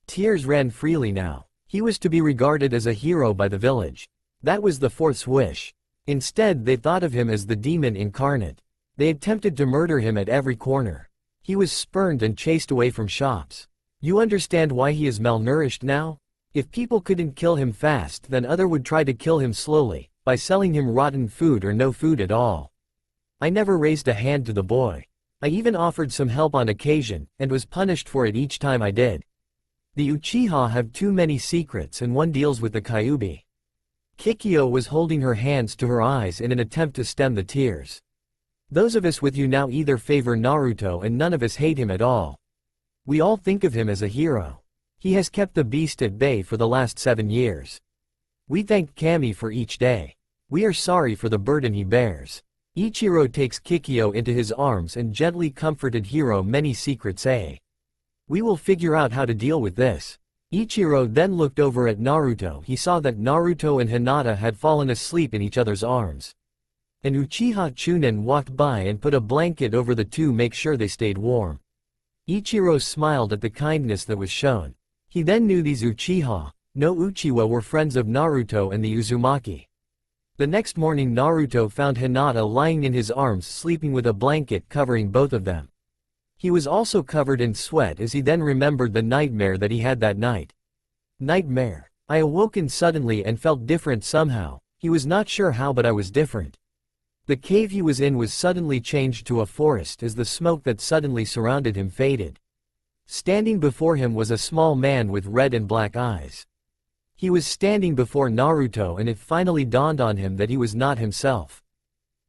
Tears ran freely now. He was to be regarded as a hero by the village. That was the fourth's wish. Instead, they thought of him as the demon incarnate. They attempted to murder him at every corner. He was spurned and chased away from shops. You understand why he is malnourished now? If people couldn't kill him fast, then other would try to kill him slowly, by selling him rotten food or no food at all. I never raised a hand to the boy. I even offered some help on occasion, and was punished for it each time I did. The Uchiha have too many secrets and one deals with the Kyuubi. Kikyo was holding her hands to her eyes in an attempt to stem the tears. Those of us with you now either favor Naruto and none of us hate him at all. We all think of him as a hero. He has kept the beast at bay for the last 7 years. We thank Kami for each day. We are sorry for the burden he bears. Ichiro takes Kikyo into his arms and gently comforted Hiro. Many secrets say. We will figure out how to deal with this. Ichiro then looked over at Naruto. He saw that Naruto and Hinata had fallen asleep in each other's arms. An Uchiha Chunin walked by and put a blanket over the two, make sure they stayed warm. Ichiro smiled at the kindness that was shown. He then knew these Uchiha no Uchiwa were friends of Naruto and the Uzumaki. The next morning Naruto found Hinata lying in his arms sleeping with a blanket covering both of them. He was also covered in sweat as he then remembered the nightmare that he had that night. Nightmare. I awoken suddenly and felt different somehow. He was not sure how, but I was different. The cave he was in was suddenly changed to a forest as the smoke that suddenly surrounded him faded. Standing before him was a small man with red and black eyes. He was standing before Naruto and it finally dawned on him that he was not himself.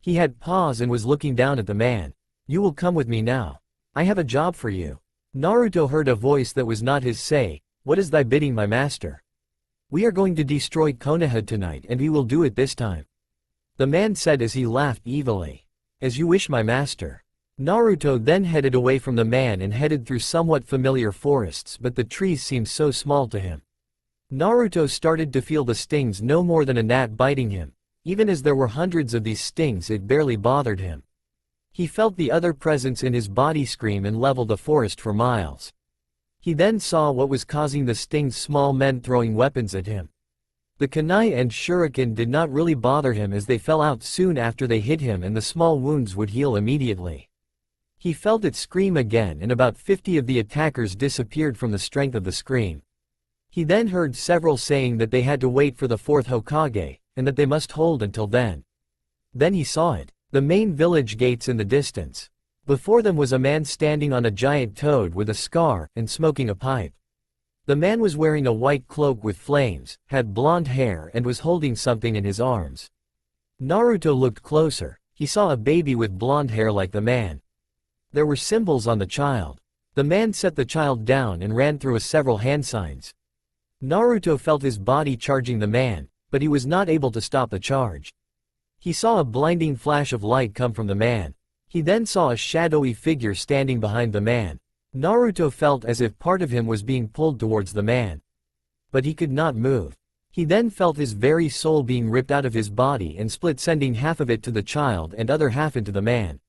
He had paused and was looking down at the man. You will come with me now. I have a job for you. Naruto heard a voice that was not his say, What is thy bidding, my master? We are going to destroy Konoha tonight and we will do it this time. The man said as he laughed evilly. As you wish, my master. Naruto then headed away from the man and headed through somewhat familiar forests, but the trees seemed so small to him. Naruto started to feel the stings no more than a gnat biting him. Even as there were hundreds of these stings, it barely bothered him. He felt the other presence in his body scream and level the forest for miles. He then saw what was causing the stings: small men throwing weapons at him. The kunai and shuriken did not really bother him as they fell out soon after they hit him and the small wounds would heal immediately. He felt it scream again and about 50 of the attackers disappeared from the strength of the scream. He then heard several saying that they had to wait for the 4th Hokage, and that they must hold until then. Then he saw it. The main village gates in the distance. Before them was a man standing on a giant toad with a scar and smoking a pipe. The man was wearing a white cloak with flames, had blonde hair and was holding something in his arms. Naruto looked closer. He saw a baby with blonde hair like the man. There were symbols on the child. The man set the child down and ran through several hand signs. Naruto felt his body charging the man, but he was not able to stop the charge. He saw a blinding flash of light come from the man. He then saw a shadowy figure standing behind the man. Naruto felt as if part of him was being pulled towards the man. But he could not move. He then felt his very soul being ripped out of his body and split, sending half of it to the child and other half into the man.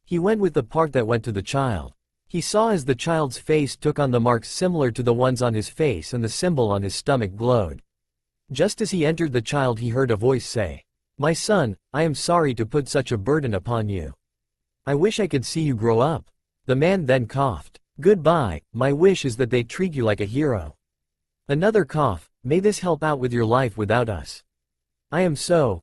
He went with the part that went to the child. He saw as the child's face took on the marks similar to the ones on his face and the symbol on his stomach glowed. Just as he entered the child, he heard a voice say, My son, I am sorry to put such a burden upon you. I wish I could see you grow up. The man then coughed. Goodbye, my wish is that they treat you like a hero. Another cough, may this help out with your life without us. I am so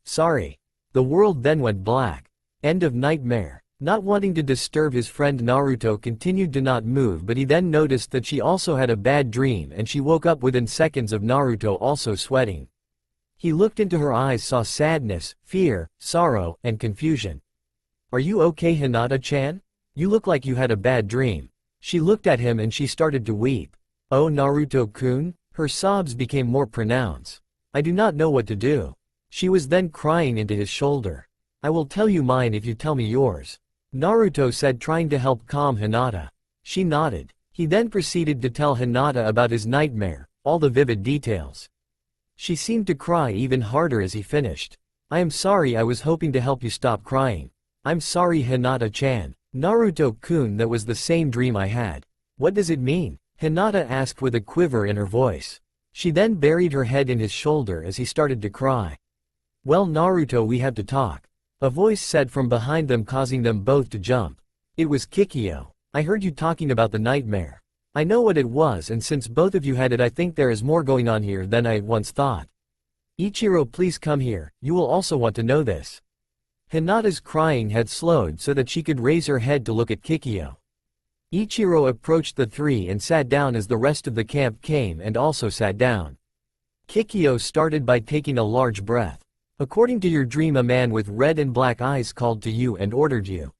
sorry. The world then went black. End of nightmare. Not wanting to disturb his friend, Naruto continued to not move, but he then noticed that she also had a bad dream and she woke up within seconds of Naruto also sweating. He looked into her eyes, saw sadness, fear, sorrow, and confusion. Are you okay, Hinata-chan? You look like you had a bad dream. She looked at him and she started to weep. Oh Naruto-kun? Her sobs became more pronounced. I do not know what to do. She was then crying into his shoulder. I will tell you mine if you tell me yours. Naruto said, trying to help calm Hinata. She nodded. He then proceeded to tell Hinata about his nightmare, all the vivid details. She seemed to cry even harder as he finished. I am sorry, I was hoping to help you stop crying. I'm sorry, Hinata-chan. Naruto-kun, that was the same dream I had. What does it mean? Hinata asked with a quiver in her voice. She then buried her head in his shoulder as he started to cry. Well Naruto, we have to talk. A voice said from behind them, causing them both to jump. It was Kikyo. I heard you talking about the nightmare. I know what it was, and since both of you had it, I think there is more going on here than I once thought. Ichiro, please come here, you will also want to know this. Hinata's crying had slowed so that she could raise her head to look at Kikyo. Ichiro approached the three and sat down as the rest of the camp came and also sat down. Kikyo started by taking a large breath. According to your dream, a man with red and black eyes called to you and ordered you.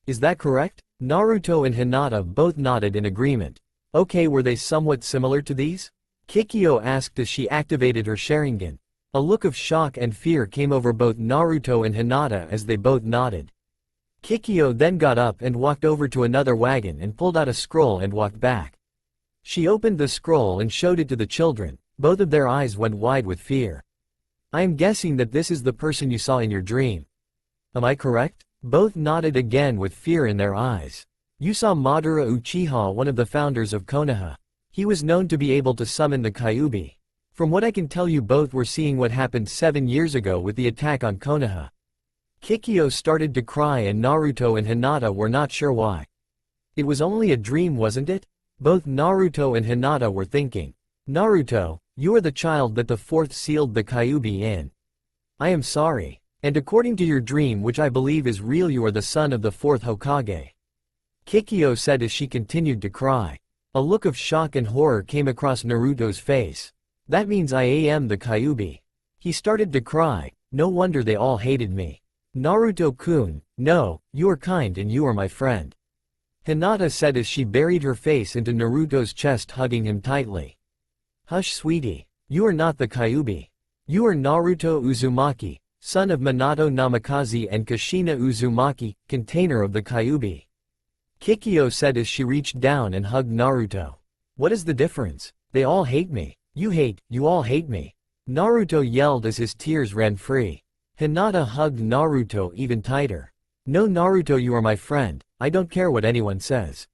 Is that correct? Naruto and Hinata both nodded in agreement. Okay, were they somewhat similar to these? Kikyo asked as she activated her Sharingan. A look of shock and fear came over both Naruto and Hinata as they both nodded. Kikyo then got up and walked over to another wagon and pulled out a scroll and walked back. She opened the scroll and showed it to the children. Both of their eyes went wide with fear. I am guessing that this is the person you saw in your dream. Am I correct? Both nodded again with fear in their eyes. You saw Madara Uchiha, one of the founders of Konoha. He was known to be able to summon the Kyuubi. From what I can tell, you both were seeing what happened 7 years ago with the attack on Konoha. Kikyo started to cry and Naruto and Hinata were not sure why. It was only a dream, wasn't it? Both Naruto and Hinata were thinking. Naruto, you are the child that the fourth sealed the Kyuubi in. I am sorry. And according to your dream, which I believe is real, you are the son of the fourth Hokage. Kikyo said as she continued to cry. A look of shock and horror came across Naruto's face. That means I am the Kyuubi. He started to cry. No wonder they all hated me. Naruto-kun, no, you are kind and you are my friend. Hinata said as she buried her face into Naruto's chest, hugging him tightly. Hush, sweetie. You are not the Kyuubi. You are Naruto Uzumaki, son of Minato Namikaze and Kushina Uzumaki, container of the Kyuubi. Kikyo said as she reached down and hugged Naruto. What is the difference? They all hate me. You all hate me. Naruto yelled as his tears ran free. Hinata hugged Naruto even tighter. No, Naruto, you are my friend. I don't care what anyone says.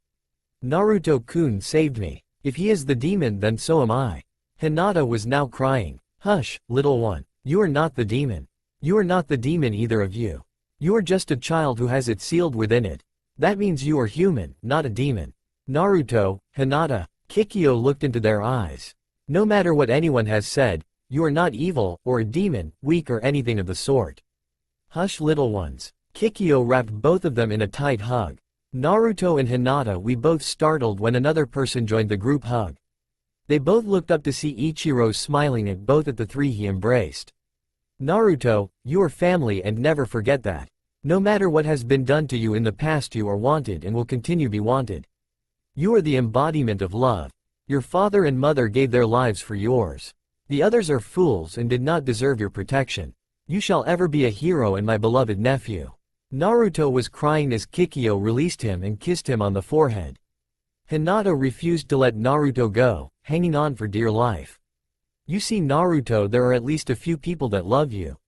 Naruto-kun saved me. If he is the demon, then so am I. Hinata was now crying. Hush, little one. You are not the demon. You are not the demon, either of you. You are just a child who has it sealed within it. That means you are human, not a demon. Naruto, Hinata, Kikyo looked into their eyes. No matter what anyone has said, you are not evil, or a demon, weak or anything of the sort. Hush, little ones. Kikyo wrapped both of them in a tight hug. Naruto and Hinata we both startled when another person joined the group hug. They both looked up to see Ichiro smiling at both at the three he embraced. Naruto, you are family and never forget that. No matter what has been done to you in the past, you are wanted and will continue be wanted. You are the embodiment of love. Your father and mother gave their lives for yours. The others are fools and did not deserve your protection. You shall ever be a hero and my beloved nephew. Naruto was crying as Kikyo released him and kissed him on the forehead. Hinata refused to let Naruto go, hanging on for dear life. You see, Naruto, there are at least a few people that love you.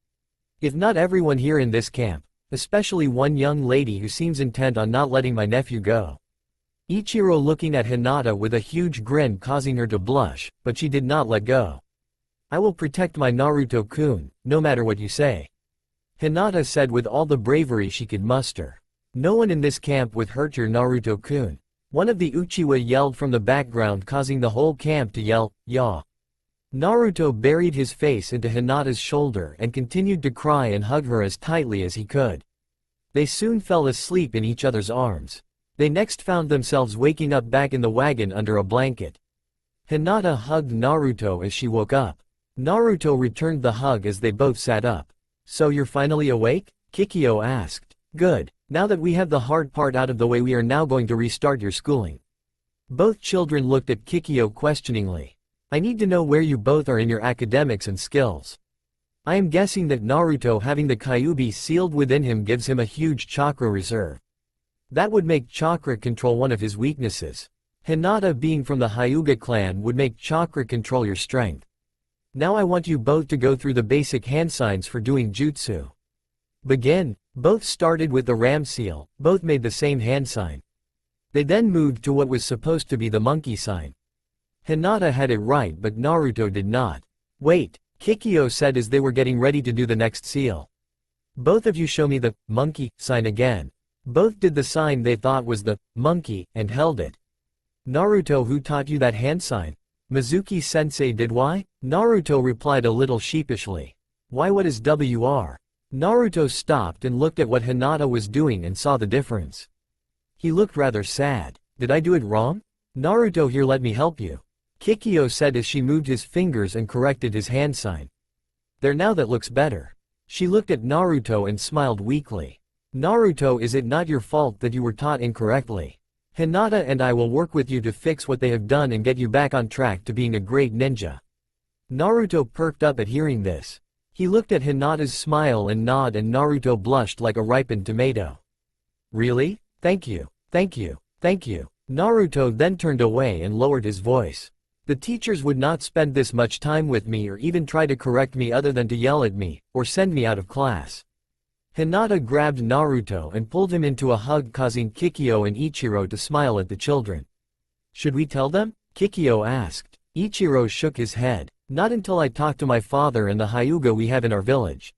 If not everyone here in this camp, especially one young lady who seems intent on not letting my nephew go. Ichiro looking at Hinata with a huge grin causing her to blush, but she did not let go. I will protect my Naruto-kun, no matter what you say. Hinata said with all the bravery she could muster. No one in this camp would hurt your Naruto-kun. One of the Uchiwa yelled from the background, causing the whole camp to yell, "Yaw." Naruto buried his face into Hinata's shoulder and continued to cry and hug her as tightly as he could. They soon fell asleep in each other's arms. They next found themselves waking up back in the wagon under a blanket. Hinata hugged Naruto as she woke up. Naruto returned the hug as they both sat up. So you're finally awake? Kikyo asked. Good. Now that we have the hard part out of the way, we are now going to restart your schooling. Both children looked at Kikyo questioningly. I need to know where you both are in your academics and skills. I am guessing that Naruto having the Kyuubi sealed within him gives him a huge chakra reserve. That would make chakra control one of his weaknesses. Hinata being from the Hyuga clan would make chakra control your strength. Now I want you both to go through the basic hand signs for doing jutsu. Begin. Both started with the ram seal, both made the same hand sign. They then moved to what was supposed to be the monkey sign. Hinata had it right, but Naruto did not. Wait, Kikyo said as they were getting ready to do the next seal. Both of you show me the monkey sign again. Both did the sign they thought was the monkey and held it. Naruto, who taught you that hand sign? Mizuki-sensei did. Why? Naruto replied a little sheepishly. Why, what is WR? Naruto stopped and looked at what Hinata was doing and saw the difference. He looked rather sad. Did I do it wrong? Naruto, here, let me help you. Kikyo said as she moved his fingers and corrected his hand sign. There, now that looks better. She looked at Naruto and smiled weakly. Naruto, is it not your fault that you were taught incorrectly? Hinata and I will work with you to fix what they have done and get you back on track to being a great ninja. Naruto perked up at hearing this. He looked at Hinata's smile and nod, and Naruto blushed like a ripened tomato. Really? Thank you, thank you, thank you. Naruto then turned away and lowered his voice. The teachers would not spend this much time with me or even try to correct me other than to yell at me, or send me out of class. Hinata grabbed Naruto and pulled him into a hug, causing Kikyo and Ichiro to smile at the children. Should we tell them? Kikyo asked. Ichiro shook his head. Not until I talk to my father and the Hyuga we have in our village.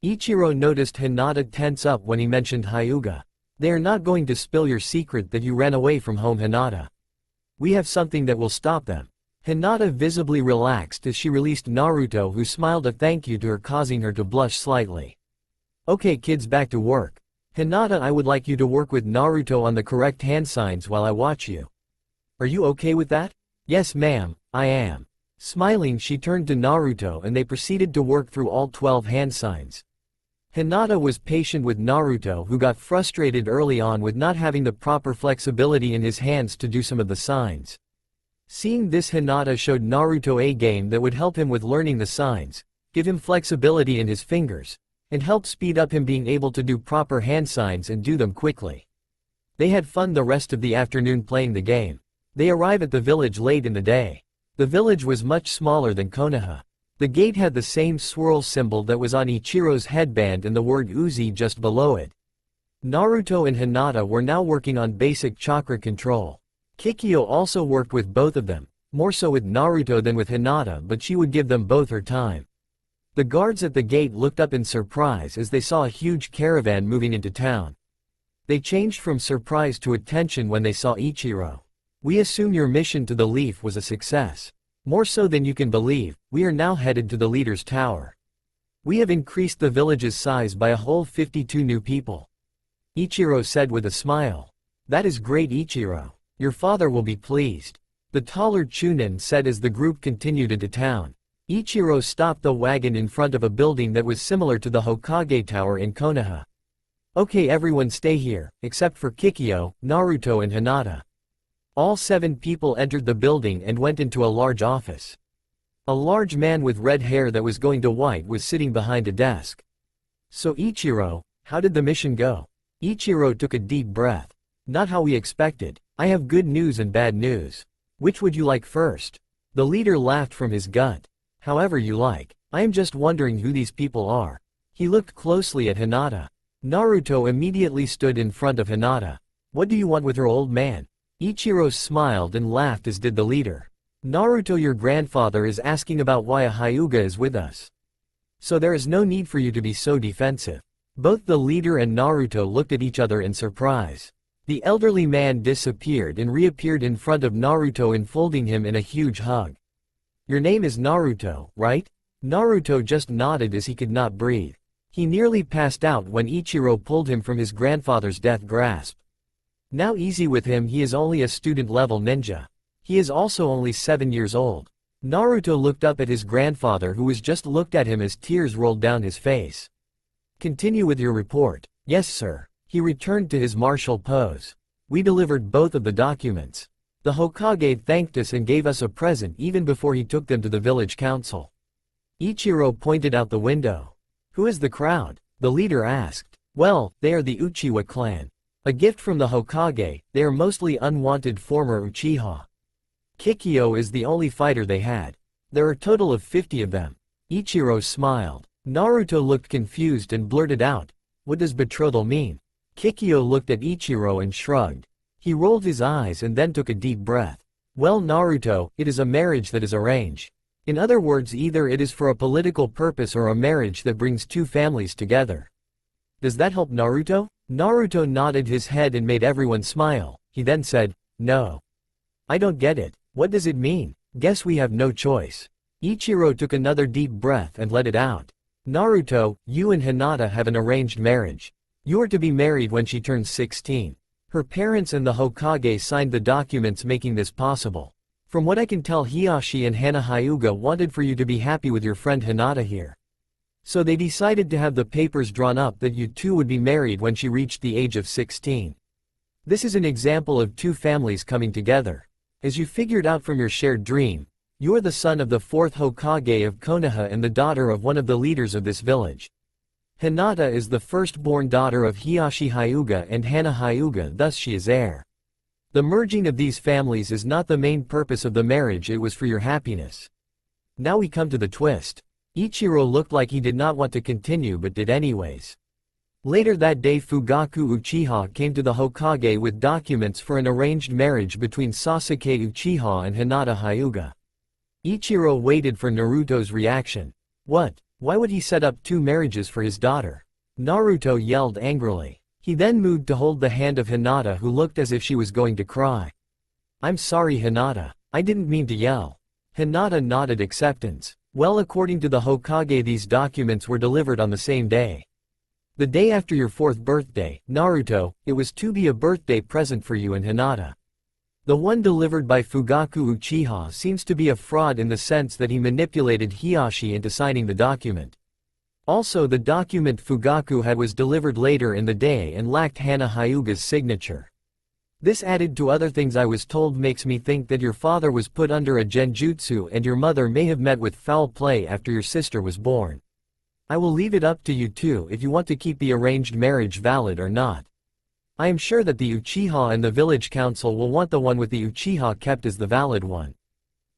Ichiro noticed Hinata tense up when he mentioned Hyuga. They are not going to spill your secret that you ran away from home, Hinata. We have something that will stop them. Hinata visibly relaxed as she released Naruto, who smiled a thank you to her, causing her to blush slightly. Okay kids, back to work. Hinata, I would like you to work with Naruto on the correct hand signs while I watch you. Are you okay with that? Yes ma'am, I am. Smiling, she turned to Naruto and they proceeded to work through all 12 hand signs. Hinata was patient with Naruto, who got frustrated early on with not having the proper flexibility in his hands to do some of the signs. Seeing this, Hinata showed Naruto a game that would help him with learning the signs, give him flexibility in his fingers, and help speed up him being able to do proper hand signs and do them quickly. They had fun the rest of the afternoon playing the game. They arrived at the village late in the day. The village was much smaller than Konoha. The gate had the same swirl symbol that was on Ichiro's headband and the word Uzi just below it. Naruto and Hinata were now working on basic chakra control. Kikyo also worked with both of them, more so with Naruto than with Hinata, but she would give them both her time. The guards at the gate looked up in surprise as they saw a huge caravan moving into town. They changed from surprise to attention when they saw Ichiro. We assume your mission to the Leaf was a success. More so than you can believe, we are now headed to the leader's tower. We have increased the village's size by a whole 52 new people. Ichiro said with a smile. That is great, Ichiro. Your father will be pleased. The taller Chunin said as the group continued into town. Ichiro stopped the wagon in front of a building that was similar to the Hokage Tower in Konoha. Okay, everyone stay here, except for Kikyo, Naruto and Hinata. All 7 people entered the building and went into a large office. A large man with red hair that was going to white was sitting behind a desk. So Ichiro, how did the mission go? Ichiro took a deep breath. Not how we expected. I have good news and bad news. Which would you like first? The leader laughed from his gut. However you like. I am just wondering who these people are. He looked closely at Hinata. Naruto immediately stood in front of Hinata. What do you want with her, old man? Ichiro smiled and laughed, as did the leader. Naruto, your grandfather is asking about why a Hyuga is with us. So there is no need for you to be so defensive. Both the leader and Naruto looked at each other in surprise. The elderly man disappeared and reappeared in front of Naruto, enfolding him in a huge hug. Your name is Naruto, right? Naruto just nodded as he could not breathe. He nearly passed out when Ichiro pulled him from his grandfather's death grasp. Now easy with him, he is only a student-level ninja. He is also only 7 years old. Naruto looked up at his grandfather, who was just looked at him as tears rolled down his face. Continue with your report. Yes sir. He returned to his martial pose. We delivered both of the documents. The Hokage thanked us and gave us a present even before he took them to the village council. Ichiro pointed out the window. Who is the crowd? The leader asked. Well, they are the Uchiwa clan. A gift from the Hokage. They are mostly unwanted former Uchiha. Kikyo is the only fighter they had. There are a total of 50 of them. Ichiro smiled. Naruto looked confused and blurted out, what does betrothal mean? Kikyo looked at Ichiro and shrugged. He rolled his eyes and then took a deep breath. Well Naruto, it is a marriage that is arranged. In other words, either it is for a political purpose or a marriage that brings 2 families together. Does that help Naruto? Naruto nodded his head and made everyone smile. He then said, no. I don't get it. What does it mean? Guess we have no choice. Ichiro took another deep breath and let it out. Naruto, you and Hinata have an arranged marriage. You are to be married when she turns 16. Her parents and the Hokage signed the documents making this possible. From what I can tell, Hiashi and Hana Hyuga wanted for you to be happy with your friend Hinata here. So they decided to have the papers drawn up that you two would be married when she reached the age of 16. This is an example of two families coming together. As you figured out from your shared dream, you are the son of the 4th Hokage of Konoha and the daughter of one of the leaders of this village. Hinata is the firstborn daughter of Hiashi Hyuga and Hana Hyuga, thus she is heir. The merging of these families is not the main purpose of the marriage, it was for your happiness. Now we come to the twist. Ichiro looked like he did not want to continue but did anyways. Later that day, Fugaku Uchiha came to the Hokage with documents for an arranged marriage between Sasuke Uchiha and Hinata Hyuga. Ichiro waited for Naruto's reaction. What? Why would he set up two marriages for his daughter? Naruto yelled angrily. He then moved to hold the hand of Hinata, who looked as if she was going to cry. I'm sorry Hinata. I didn't mean to yell. Hinata nodded acceptance. Well, according to the Hokage, these documents were delivered on the same day. The day after your 4th birthday, Naruto, it was to be a birthday present for you and Hinata. The one delivered by Fugaku Uchiha seems to be a fraud in the sense that he manipulated Hiashi into signing the document. Also, the document Fugaku had was delivered later in the day and lacked Hana Hyuga's signature. This, added to other things I was told, makes me think that your father was put under a genjutsu and your mother may have met with foul play after your sister was born. I will leave it up to you two if you want to keep the arranged marriage valid or not. I am sure that the Uchiha and the village council will want the one with the Uchiha kept as the valid one.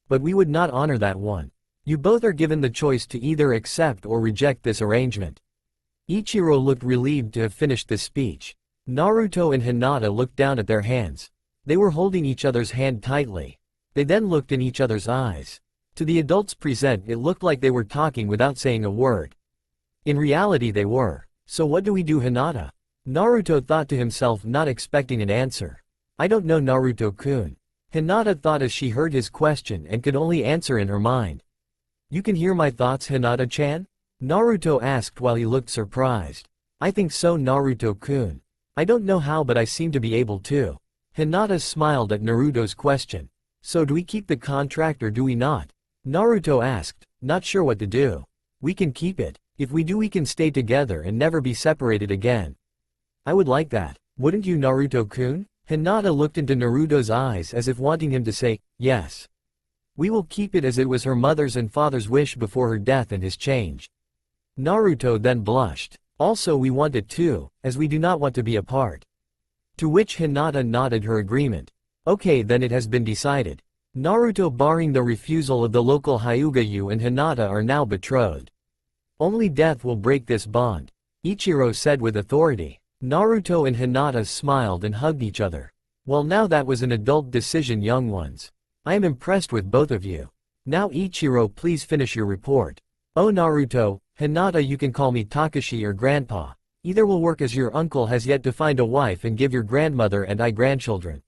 But we would not honor that one. You both are given the choice to either accept or reject this arrangement. Ichiro looked relieved to have finished this speech. Naruto and Hinata looked down at their hands. They were holding each other's hand tightly. They then looked in each other's eyes. To the adults present, it looked like they wwere talking without saying a word. In reality they were. So what do we do, Hinata? Naruto thought to himself, not expecting an answer. I don't know, Naruto-kun. Hinata thought as she heard his question and could only answer in her mind. You can hear my thoughts, Hinata-chan? Naruto asked while he looked surprised. I think so, Naruto-kun. I don't know how, but I seem to be able to. Hinata smiled at Naruto's question. So do we keep the contract or do we not? Naruto asked, not sure what to do. We can keep it. If we do, we can stay together and never be separated again. I would like that. Wouldn't you, Naruto-kun? Hinata looked into Naruto's eyes as if wanting him to say, yes. We will keep it as it was her mother's and father's wish before her death and his change. Naruto then blushed. Also, we want it too, as we do not want to be apart. To which Hinata nodded her agreement. Okay, then it has been decided. Naruto, barring the refusal of the local Hyuga, you and Hinata are now betrothed. Only death will break this bond, Ichiro said with authority. Naruto and Hinata smiled and hugged each other. Well, now that was an adult decision, young ones. I am impressed with both of you. Now Ichiro, please finish your report. Oh Naruto, Hinata, you can call me Takashi or Grandpa. Either will work, as your uncle has yet to find a wife and give your grandmother and I grandchildren.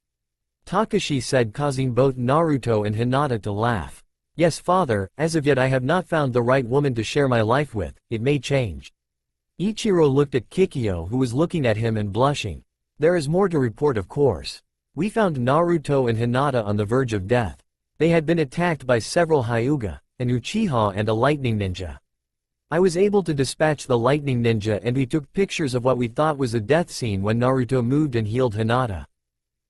Takashi said, causing both Naruto and Hinata to laugh. Yes father, as of yet I have not found the right woman to share my life with, it may change. Ichiro looked at Kikyo, who was looking at him and blushing. There is more to report, of course. We found Naruto and Hinata on the verge of death. They had been attacked by several Hyuga, an Uchiha and a lightning ninja. I was able to dispatch the lightning ninja and we took pictures of what we thought was a death scene when Naruto moved and healed Hinata.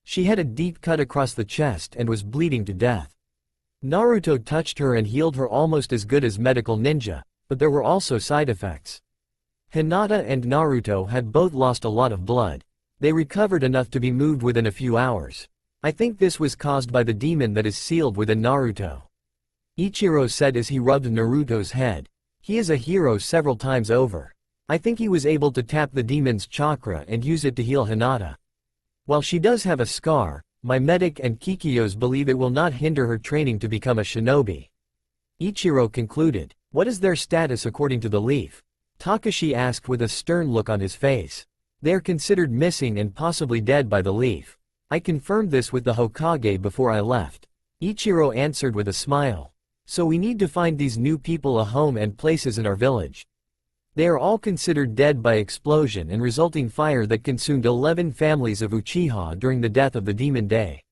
She had a deep cut across the chest and was bleeding to death. Naruto touched her and healed her almost as good as medical ninja, but there were also side effects. Hinata and Naruto had both lost a lot of blood. They recovered enough to be moved within a few hours. I think this was caused by the demon that is sealed within Naruto. Ichiro said as he rubbed Naruto's head. He is a hero several times over. I think he was able to tap the demon's chakra and use it to heal Hinata. While she does have a scar, my medic and Kikyo's believe it will not hinder her training to become a shinobi. Ichiro concluded. What is their status according to the leaf? Takashi asked with a stern look on his face. They are considered missing and possibly dead by the leaf. I confirmed this with the Hokage before I left. Ichiro answered with a smile. So we need to find these new people a home and places in our village. They are all considered dead by explosion and resulting fire that consumed 11 families of Uchiha during the death of the Demon Day.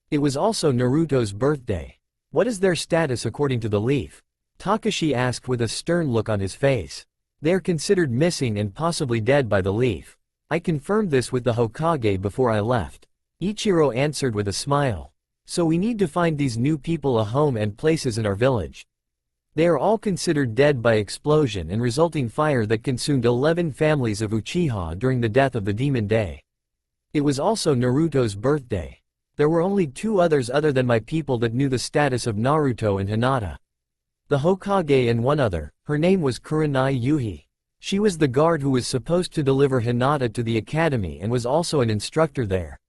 It was also Naruto's birthday. What is their status according to the leaf? Takashi asked with a stern look on his face. They are considered missing and possibly dead by the leaf. I confirmed this with the Hokage before I left. Ichiro answered with a smile. So we need to find these new people a home and places in our village. They are all considered dead by explosion and resulting fire that consumed 11 families of Uchiha during the death of the Demon Day. It was also Naruto's birthday. There were only 2 others other than my people that knew the status of Naruto and Hinata. The Hokage and one other, her name was Kurenai Yuhi. She was the guard who was supposed to deliver Hinata to the academy and was also an instructor there.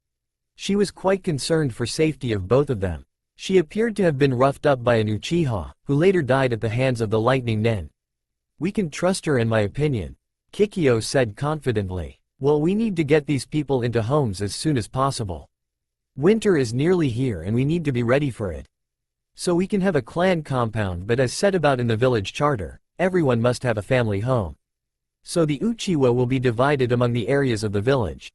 She was quite concerned for safety of both of them. She appeared to have been roughed up by an Uchiha, who later died at the hands of the Lightning Nin. We can trust her in my opinion, Kikyo said confidently. Well, we need to get these people into homes as soon as possible. Winter is nearly here and we need to be ready for it. So we can have a clan compound, but as said about in the village charter, everyone must have a family home. So the Uchiwa will be divided among the areas of the village.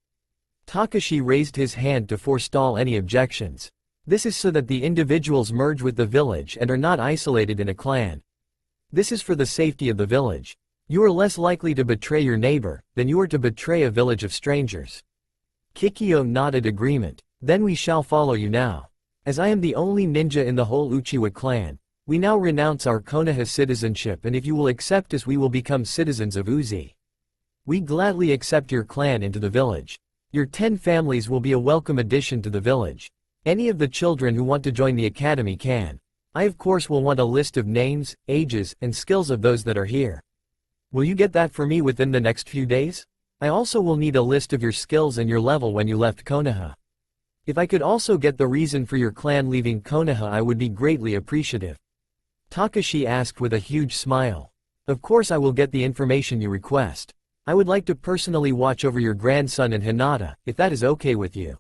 Takashi raised his hand to forestall any objections. This is so that the individuals merge with the village and are not isolated in a clan. This is for the safety of the village. You are less likely to betray your neighbor than you are to betray a village of strangers. Kikyo nodded agreement. Then we shall follow you now. As I am the only ninja in the whole Uchiwa clan, we now renounce our Konoha citizenship, and if you will accept us we will become citizens of Uzi. We gladly accept your clan into the village. Your 10 families will be a welcome addition to the village. Any of the children who want to join the academy can. I of course will want a list of names, ages, and skills of those that are here. Will you get that for me within the next few days? I also will need a list of your skills and your level when you left Konoha. If I could also get the reason for your clan leaving Konoha, I would be greatly appreciative. Takashi asked with a huge smile. Of course I will get the information you request. I would like to personally watch over your grandson and Hinata, if that is okay with you.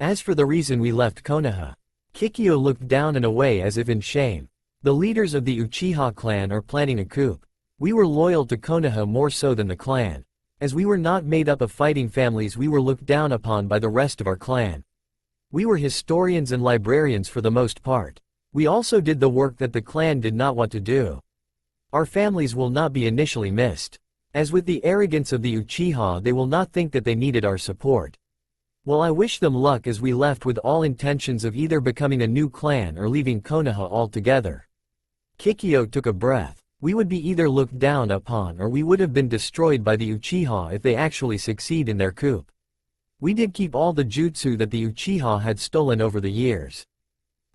As for the reason we left Konoha, Kikyo looked down and away as if in shame. The leaders of the Uchiha clan are planning a coup. We were loyal to Konoha more so than the clan. As we were not made up of fighting families, we were looked down upon by the rest of our clan. We were historians and librarians for the most part. We also did the work that the clan did not want to do. Our families will not be initially missed. As with the arrogance of the Uchiha, they will not think that they needed our support. Well, I wish them luck, as we left with all intentions of either becoming a new clan or leaving Konoha altogether. Kikyo took a breath. We would be either looked down upon or we would have been destroyed by the Uchiha if they actually succeed in their coup. We did keep all the jutsu that the Uchiha had stolen over the years.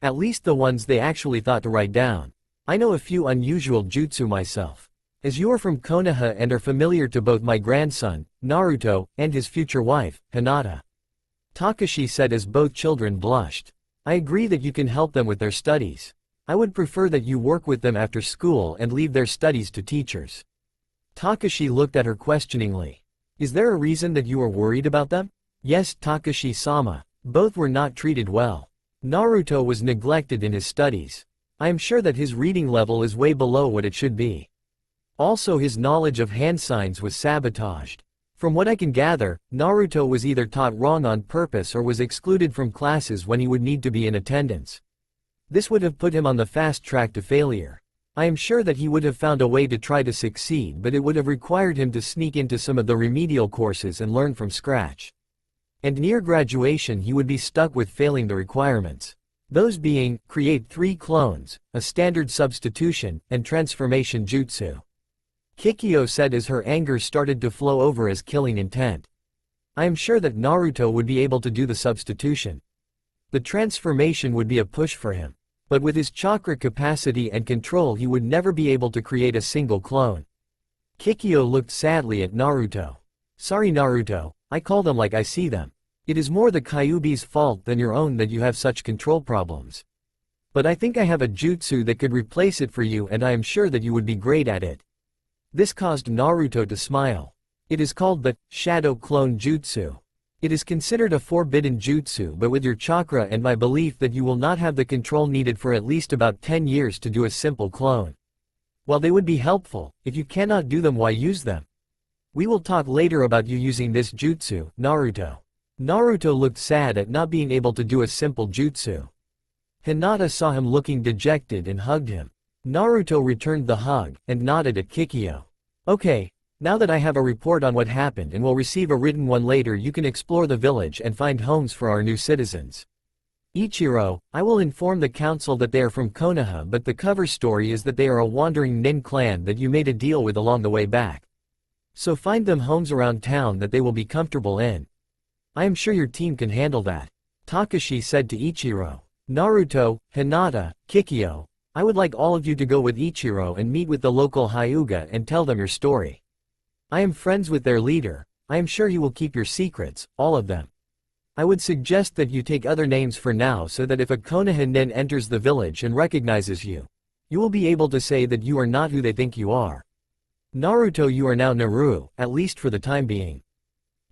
At least the ones they actually thought to write down. I know a few unusual jutsu myself. As you are from Konoha and are familiar to both my grandson, Naruto, and his future wife, Hinata. Takashi said as both children blushed. I agree that you can help them with their studies. I would prefer that you work with them after school and leave their studies to teachers. Takashi looked at her questioningly. Is there a reason that you are worried about them? Yes, Takashi-sama. Both were not treated well. Naruto was neglected in his studies. I am sure that his reading level is way below what it should be. Also, his knowledge of hand signs was sabotaged. From what I can gather, Naruto was either taught wrong on purpose or was excluded from classes when he would need to be in attendance. This would have put him on the fast track to failure. I am sure that he would have found a way to try to succeed, but it would have required him to sneak into some of the remedial courses and learn from scratch. And near graduation he would be stuck with failing the requirements. Those being, create 3 clones, a standard substitution, and transformation jutsu. Kikyo said as her anger started to flow over as killing intent. I am sure that Naruto would be able to do the substitution. The transformation would be a push for him. But with his chakra capacity and control he would never be able to create a single clone. Kikyo looked sadly at Naruto. Sorry Naruto, I call them like I see them. It is more the Kyuubi's fault than your own that you have such control problems. But I think I have a jutsu that could replace it for you, and I am sure that you would be great at it. This caused Naruto to smile. It is called the Shadow Clone Jutsu. It is considered a forbidden jutsu, but with your chakra and my belief that you will not have the control needed for at least about 10 years to do a simple clone. While they would be helpful, if you cannot do them, why use them? We will talk later about you using this jutsu, Naruto. Naruto looked sad at not being able to do a simple jutsu. Hinata saw him looking dejected and hugged him. Naruto returned the hug, and nodded at Kikyo. Okay, now that I have a report on what happened and will receive a written one later, you can explore the village and find homes for our new citizens. Ichiro, I will inform the council that they are from Konoha, but the cover story is that they are a wandering nin clan that you made a deal with along the way back. So find them homes around town that they will be comfortable in. I am sure your team can handle that. Takashi said to Ichiro. Naruto, Hinata, Kikyo, I would like all of you to go with Ichiro and meet with the local Hyuga and tell them your story. I am friends with their leader. I am sure he will keep your secrets, all of them. I would suggest that you take other names for now so that if a Konoha nin enters the village and recognizes you, you will be able to say that you are not who they think you are. Naruto, you are now Naru, at least for the time being.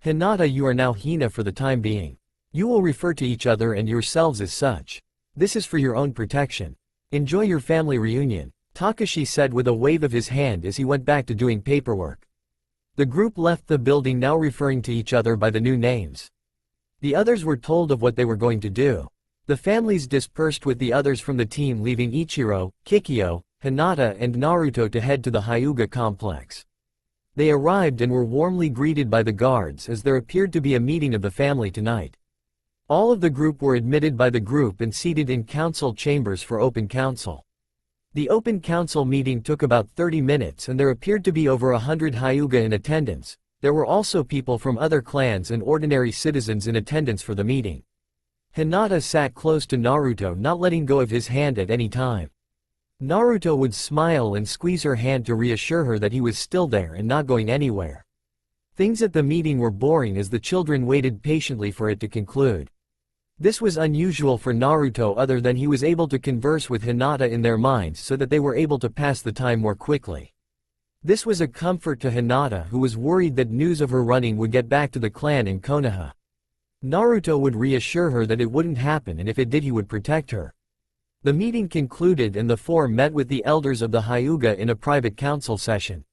Hinata, you are now Hina for the time being. You will refer to each other and yourselves as such. This is for your own protection. Enjoy your family reunion, Takashi said with a wave of his hand as he went back to doing paperwork. The group left the building, now referring to each other by the new names. The others were told of what they were going to do. The families dispersed with the others from the team, leaving Ichiro, Kikyo, Hinata and Naruto to head to the Hyuga complex. They arrived and were warmly greeted by the guards as there appeared to be a meeting of the family tonight. All of the group were admitted by the group and seated in council chambers for open council. The open council meeting took about 30 minutes and there appeared to be over 100 Hyuga in attendance. There were also people from other clans and ordinary citizens in attendance for the meeting. Hinata sat close to Naruto, not letting go of his hand at any time. Naruto would smile and squeeze her hand to reassure her that he was still there and not going anywhere. Things at the meeting were boring as the children waited patiently for it to conclude. This was unusual for Naruto, other than he was able to converse with Hinata in their minds so that they were able to pass the time more quickly. This was a comfort to Hinata, who was worried that news of her running would get back to the clan in Konoha. Naruto would reassure her that it wouldn't happen, and if it did he would protect her. The meeting concluded and the four met with the elders of the Hyuga in a private council session.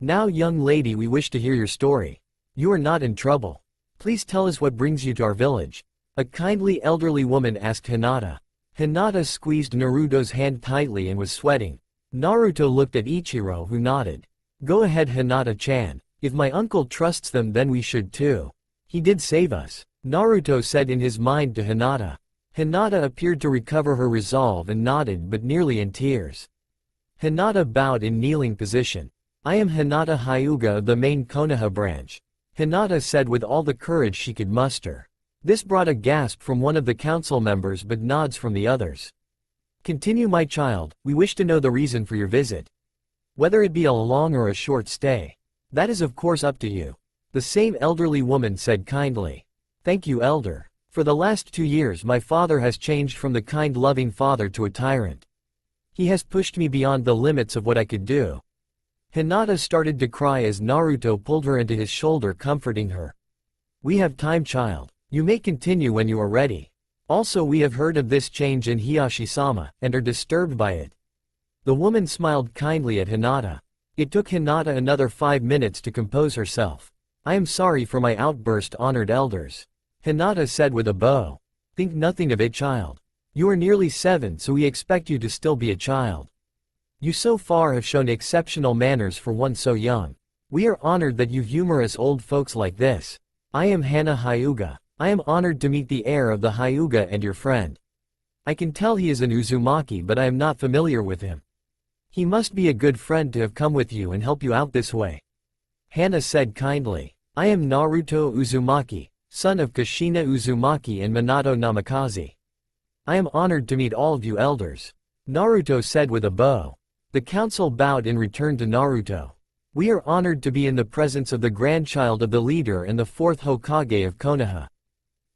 Now, young lady, we wish to hear your story. You are not in trouble. Please tell us what brings you to our village. A kindly elderly woman asked Hinata. Hinata squeezed Naruto's hand tightly and was sweating. Naruto looked at Ichiro, who nodded. Go ahead, Hinata-chan. If my uncle trusts them, then we should too. He did save us, Naruto said in his mind to Hinata. Hinata appeared to recover her resolve and nodded, but nearly in tears. Hinata bowed in kneeling position. I am Hinata Hyuga of the main Konoha branch, Hinata said with all the courage she could muster. This brought a gasp from one of the council members but nods from the others. Continue, my child, we wish to know the reason for your visit. Whether it be a long or a short stay. That is of course up to you. The same elderly woman said kindly. Thank you, elder. For the last 2 years my father has changed from the kind loving father to a tyrant. He has pushed me beyond the limits of what I could do. Hinata started to cry as Naruto pulled her into his shoulder, comforting her. We have time, child. You may continue when you are ready. Also, we have heard of this change in Hiyashi-sama, and are disturbed by it. The woman smiled kindly at Hinata. It took Hinata another 5 minutes to compose herself. I am sorry for my outburst, honored elders, Hinata said with a bow. Think nothing of it, child. You are nearly 7, so we expect you to still be a child. You so far have shown exceptional manners for one so young. We are honored that you humorous old folks like this. I am Hana Hyuga. I am honored to meet the heir of the Hyuga and your friend. I can tell he is an Uzumaki, but I am not familiar with him. He must be a good friend to have come with you and help you out this way. Hana said kindly. I am Naruto Uzumaki, son of Kushina Uzumaki and Minato Namikaze. I am honored to meet all of you elders, Naruto said with a bow. The council bowed in return to Naruto. We are honored to be in the presence of the grandchild of the leader and the 4th Hokage of Konoha.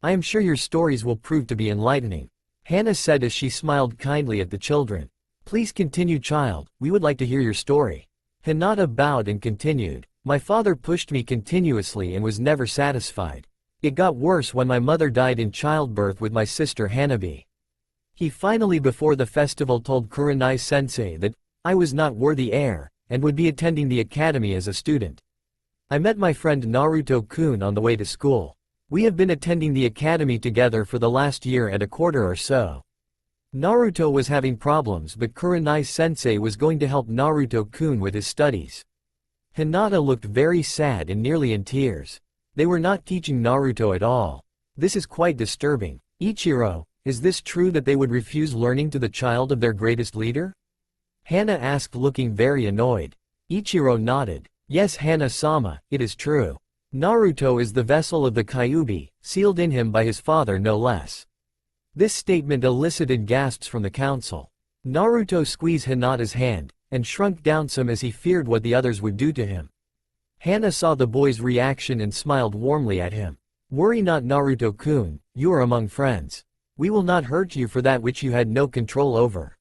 I am sure your stories will prove to be enlightening, Hana said as she smiled kindly at the children. Please continue, child, we would like to hear your story. Hinata bowed and continued. My father pushed me continuously and was never satisfied. It got worse when my mother died in childbirth with my sister Hanabi. He finally before the festival told Kurenai-sensei that, I was not worthy heir, and would be attending the academy as a student. I met my friend Naruto-kun on the way to school. We have been attending the academy together for the last year and a quarter or so. Naruto was having problems, but Kurenai-sensei was going to help Naruto-kun with his studies. Hinata looked very sad and nearly in tears. They were not teaching Naruto at all. This is quite disturbing. Ichiro, is this true that they would refuse learning to the child of their greatest leader? Hana asked, looking very annoyed. Ichiro nodded. Yes, Hana-sama, it is true. Naruto is the vessel of the Kyuubi, sealed in him by his father no less. This statement elicited gasps from the council. Naruto squeezed Hinata's hand, and shrunk down some as he feared what the others would do to him. Hana saw the boy's reaction and smiled warmly at him. Worry not, Naruto-kun, you are among friends. We will not hurt you for that which you had no control over.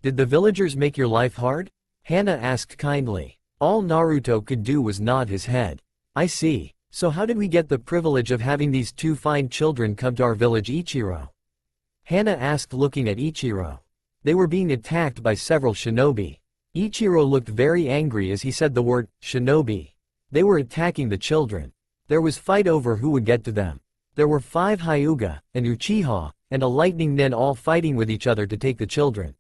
Did the villagers make your life hard? Hana asked kindly. All Naruto could do was nod his head. I see. So how did we get the privilege of having these two fine children come to our village, Ichiro? Hana asked, looking at Ichiro. They were being attacked by several shinobi. Ichiro looked very angry as he said the word, shinobi. They were attacking the children. There was fight over who would get to them. There were 5 Hyuga, an Uchiha, and a lightning nin all fighting with each other to take the children.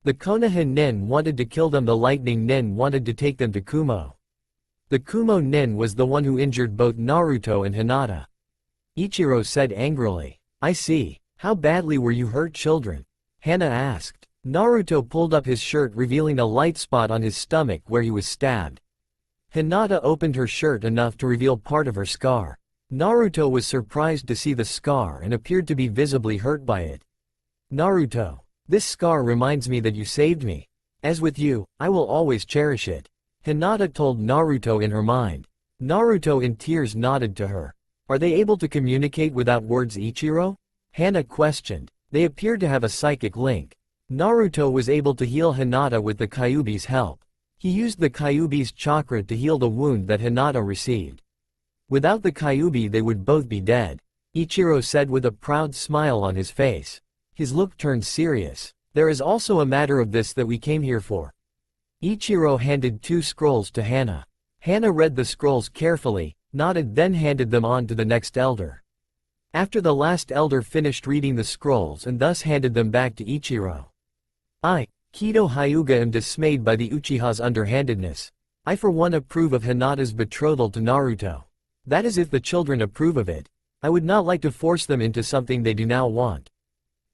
The Konoha nin wanted to kill them, the lightning nin wanted to take them to Kumo. The Kumo nin was the one who injured both Naruto and Hinata. Ichiro said angrily. I see. How badly were you hurt, children? Hana asked. Naruto pulled up his shirt, revealing a light spot on his stomach where he was stabbed. Hinata opened her shirt enough to reveal part of her scar. Naruto was surprised to see the scar and appeared to be visibly hurt by it. Naruto, this scar reminds me that you saved me. As with you, I will always cherish it. Hinata told Naruto in her mind. Naruto in tears nodded to her. Are they able to communicate without words, Ichiro? Hana questioned. They appeared to have a psychic link. Naruto was able to heal Hinata with the Kyuubi's help. He used the Kyuubi's chakra to heal the wound that Hinata received. Without the Kyuubi they would both be dead, Ichiro said with a proud smile on his face. His look turned serious. There is also a matter of this that we came here for. Ichiro handed 2 scrolls to Hana. Hana read the scrolls carefully, nodded, then handed them on to the next elder. After the last elder finished reading the scrolls and thus handed them back to Ichiro. I, Kido Hyuga, am dismayed by the Uchiha's underhandedness. I for one approve of Hinata's betrothal to Naruto. That is if the children approve of it. I would not like to force them into something they do now want.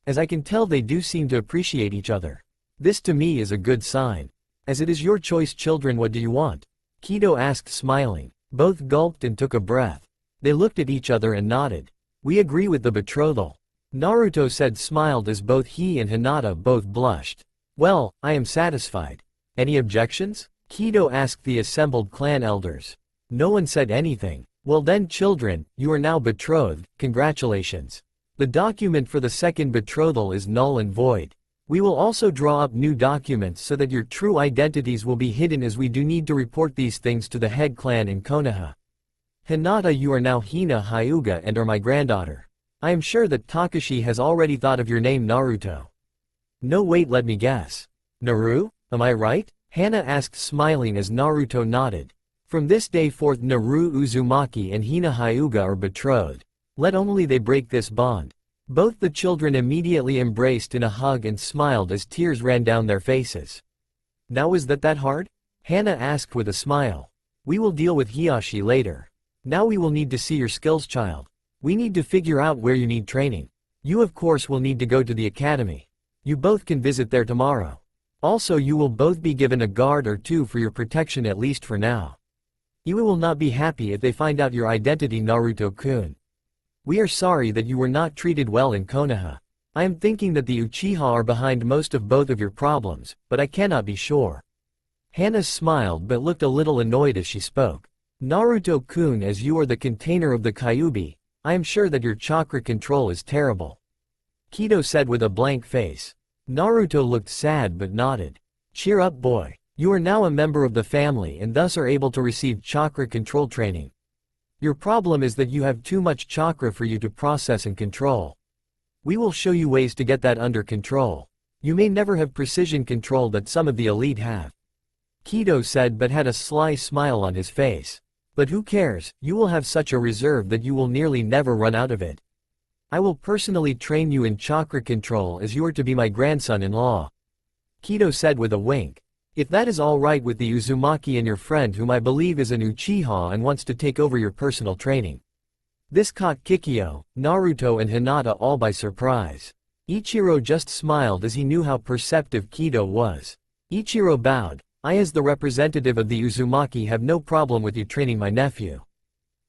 As I can tell, they do seem to appreciate each other. This to me is a good sign. As it is your choice, children, what do you want? Kido asked, smiling. Both gulped and took a breath. They looked at each other and nodded. We agree with the betrothal. Naruto said, smiled as both he and Hinata both blushed. Well, I am satisfied. Any objections? Kido asked the assembled clan elders. No one said anything. Well then, children, you are now betrothed, congratulations. The document for the second betrothal is null and void. We will also draw up new documents so that your true identities will be hidden, as we do need to report these things to the head clan in Konoha. Hinata, you are now Hina Hyuga and are my granddaughter. I am sure that Takashi has already thought of your name, Naruto. No, wait, let me guess. Naru, am I right? Hana asked, smiling as Naruto nodded. From this day forth, Naru Uzumaki and Hina Hyuga are betrothed. Let only they break this bond. Both the children immediately embraced in a hug and smiled as tears ran down their faces. Now is that hard? Hana asked with a smile. We will deal with Hiyashi later. Now we will need to see your skills, child. We need to figure out where you need training. You of course will need to go to the academy. You both can visit there tomorrow. Also, you will both be given a guard or 2 for your protection, at least for now. Iwa will not be happy if they find out your identity, Naruto-kun. We are sorry that you were not treated well in Konoha. I am thinking that the Uchiha are behind most of both of your problems, but I cannot be sure. Hana smiled but looked a little annoyed as she spoke. Naruto-kun, as you are the container of the Kyuubi, I am sure that your chakra control is terrible. Kido said with a blank face. Naruto looked sad but nodded. Cheer up, boy. You are now a member of the family and thus are able to receive chakra control training. Your problem is that you have too much chakra for you to process and control. We will show you ways to get that under control. You may never have precision control that some of the elite have. Kido said, but had a sly smile on his face. But who cares, you will have such a reserve that you will nearly never run out of it. I will personally train you in chakra control as you are to be my grandson-in-law. Kido said with a wink. If that is all right with the Uzumaki and your friend whom I believe is an Uchiha and wants to take over your personal training. This caught Kikyo, Naruto and Hinata all by surprise. Ichiro just smiled as he knew how perceptive Kido was. Ichiro bowed. I as the representative of the Uzumaki have no problem with you training my nephew.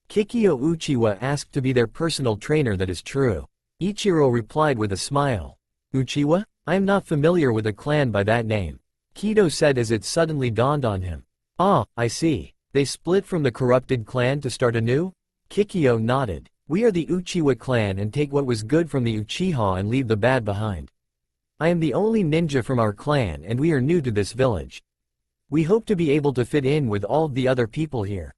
Kikyo Uchiwa asked to be their personal trainer. That is true. Ichiro replied with a smile. Uchiwa? I am not familiar with a clan by that name. Kido said as it suddenly dawned on him. Ah, I see. They split from the corrupted clan to start anew? Kikyo nodded. We are the Uchiwa clan and take what was good from the Uchiha and leave the bad behind. I am the only ninja from our clan and we are new to this village. We hope to be able to fit in with all the other people here.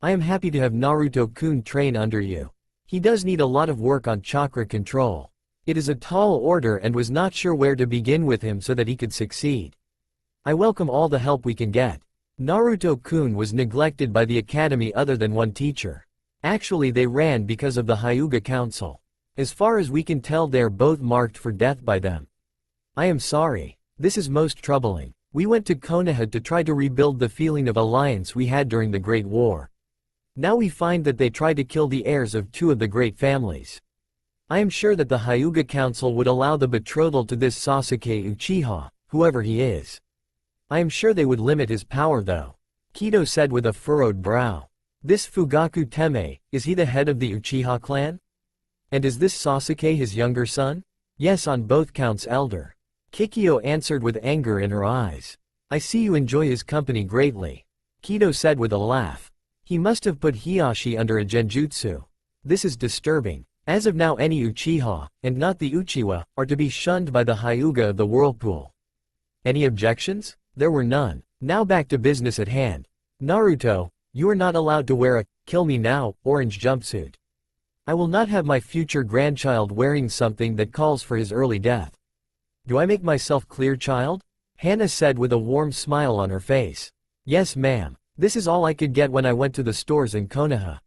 I am happy to have Naruto-kun train under you. He does need a lot of work on chakra control. It is a tall order and was not sure where to begin with him so that he could succeed. I welcome all the help we can get. Naruto-kun was neglected by the academy other than one teacher. Actually they ran because of the Hyuga Council. As far as we can tell they are both marked for death by them. I am sorry. This is most troubling. We went to Konoha to try to rebuild the feeling of alliance we had during the Great War. Now we find that they try to kill the heirs of two of the great families. I am sure that the Hyuga Council would allow the betrothal to this Sasuke Uchiha, whoever he is. I am sure they would limit his power though. Kido said with a furrowed brow. This Fugaku Teme, is he the head of the Uchiha clan? And is this Sasuke his younger son? Yes, on both counts elder. Kikyo answered with anger in her eyes. I see you enjoy his company greatly. Kido said with a laugh. He must have put Hiashi under a genjutsu. This is disturbing. As of now any Uchiha, and not the Uchiwa, are to be shunned by the Hyuga of the Whirlpool. Any objections? There were none. Now back to business at hand. Naruto, you are not allowed to wear a, kill me now, orange jumpsuit. I will not have my future grandchild wearing something that calls for his early death. Do I make myself clear, child? Hannah said with a warm smile on her face. Yes, ma'am. This is all I could get when I went to the stores in Konoha.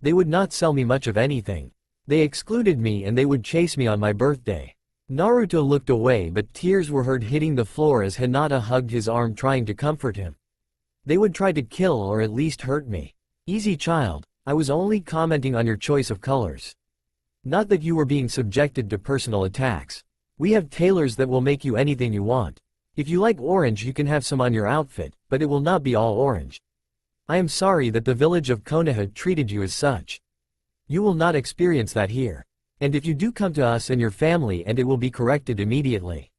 They would not sell me much of anything. They excluded me and they would chase me on my birthday. Naruto looked away but tears were heard hitting the floor as Hinata hugged his arm trying to comfort him. They would try to kill or at least hurt me. Easy, child. I was only commenting on your choice of colors. Not that you were being subjected to personal attacks. We have tailors that will make you anything you want. If you like orange you can have some on your outfit, but it will not be all orange. I am sorry that the village of Konoha treated you as such. You will not experience that here. And if you do come to us and your family and it will be corrected immediately.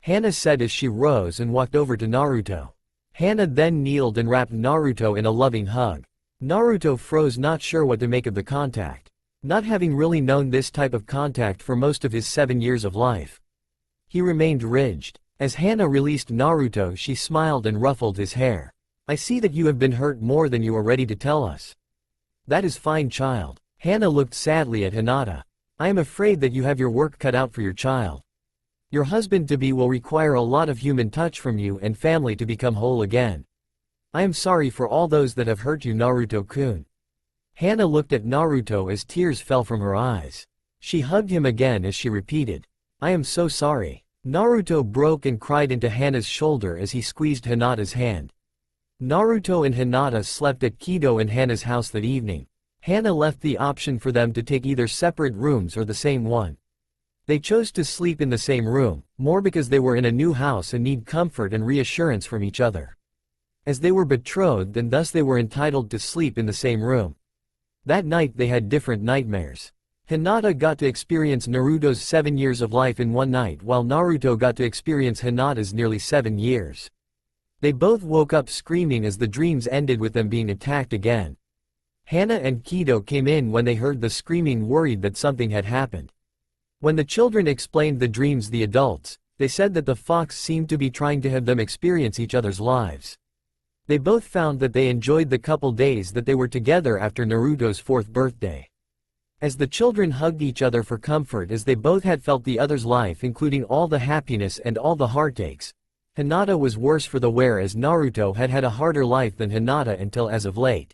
Hannah said as she rose and walked over to Naruto. Hannah then kneeled and wrapped Naruto in a loving hug. Naruto froze, not sure what to make of the contact. Not having really known this type of contact for most of his 7 years of life. He remained rigid. As Hannah released Naruto she smiled and ruffled his hair. I see that you have been hurt more than you are ready to tell us. That is fine, child. Hannah looked sadly at Hinata. I am afraid that you have your work cut out for your child. Your husband-to-be will require a lot of human touch from you and family to become whole again. I am sorry for all those that have hurt you, Naruto-kun. Hannah looked at Naruto as tears fell from her eyes. She hugged him again as she repeated, I am so sorry. Naruto broke and cried into Hannah's shoulder as he squeezed Hinata's hand. Naruto and Hinata slept at Kido and Hannah's house that evening. Hannah left the option for them to take either separate rooms or the same one. They chose to sleep in the same room, more because they were in a new house and need comfort and reassurance from each other. As they were betrothed and thus they were entitled to sleep in the same room. That night they had different nightmares. Hinata got to experience Naruto's 7 years of life in one night while Naruto got to experience Hinata's nearly 7 years. They both woke up screaming as the dreams ended with them being attacked again. Hannah and Kido came in when they heard the screaming, worried that something had happened. When the children explained the dreams the adults, they said that the fox seemed to be trying to have them experience each other's lives. They both found that they enjoyed the couple days that they were together after Naruto's 4th birthday. As the children hugged each other for comfort as they both had felt the other's life, including all the happiness and all the heartaches, Hinata was worse for the wear as Naruto had had a harder life than Hinata until as of late.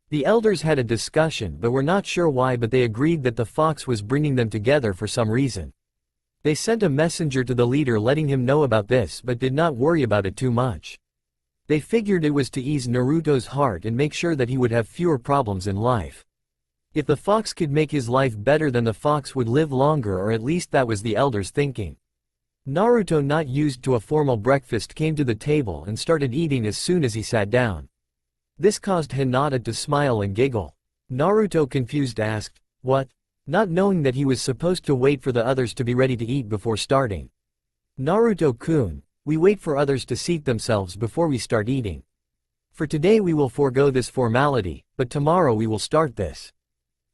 The elders had a discussion but were not sure why, but they agreed that the fox was bringing them together for some reason. They sent a messenger to the leader letting him know about this but did not worry about it too much. They figured it was to ease Naruto's heart and make sure that he would have fewer problems in life. If the fox could make his life better, then the fox would live longer, or at least that was the elders' thinking. Naruto, not used to a formal breakfast, came to the table and started eating as soon as he sat down. This caused Hinata to smile and giggle. Naruto, confused, asked, "What?" not knowing that he was supposed to wait for the others to be ready to eat before starting. "Naruto-kun, we wait for others to seat themselves before we start eating. For today we will forego this formality, but tomorrow we will start this.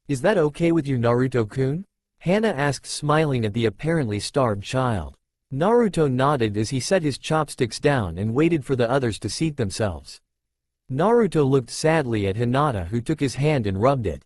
Is that okay with you, Naruto-kun?" Hana asked, smiling at the apparently starved child. Naruto nodded as he set his chopsticks down and waited for the others to seat themselves. Naruto looked sadly at Hinata, who took his hand and rubbed it.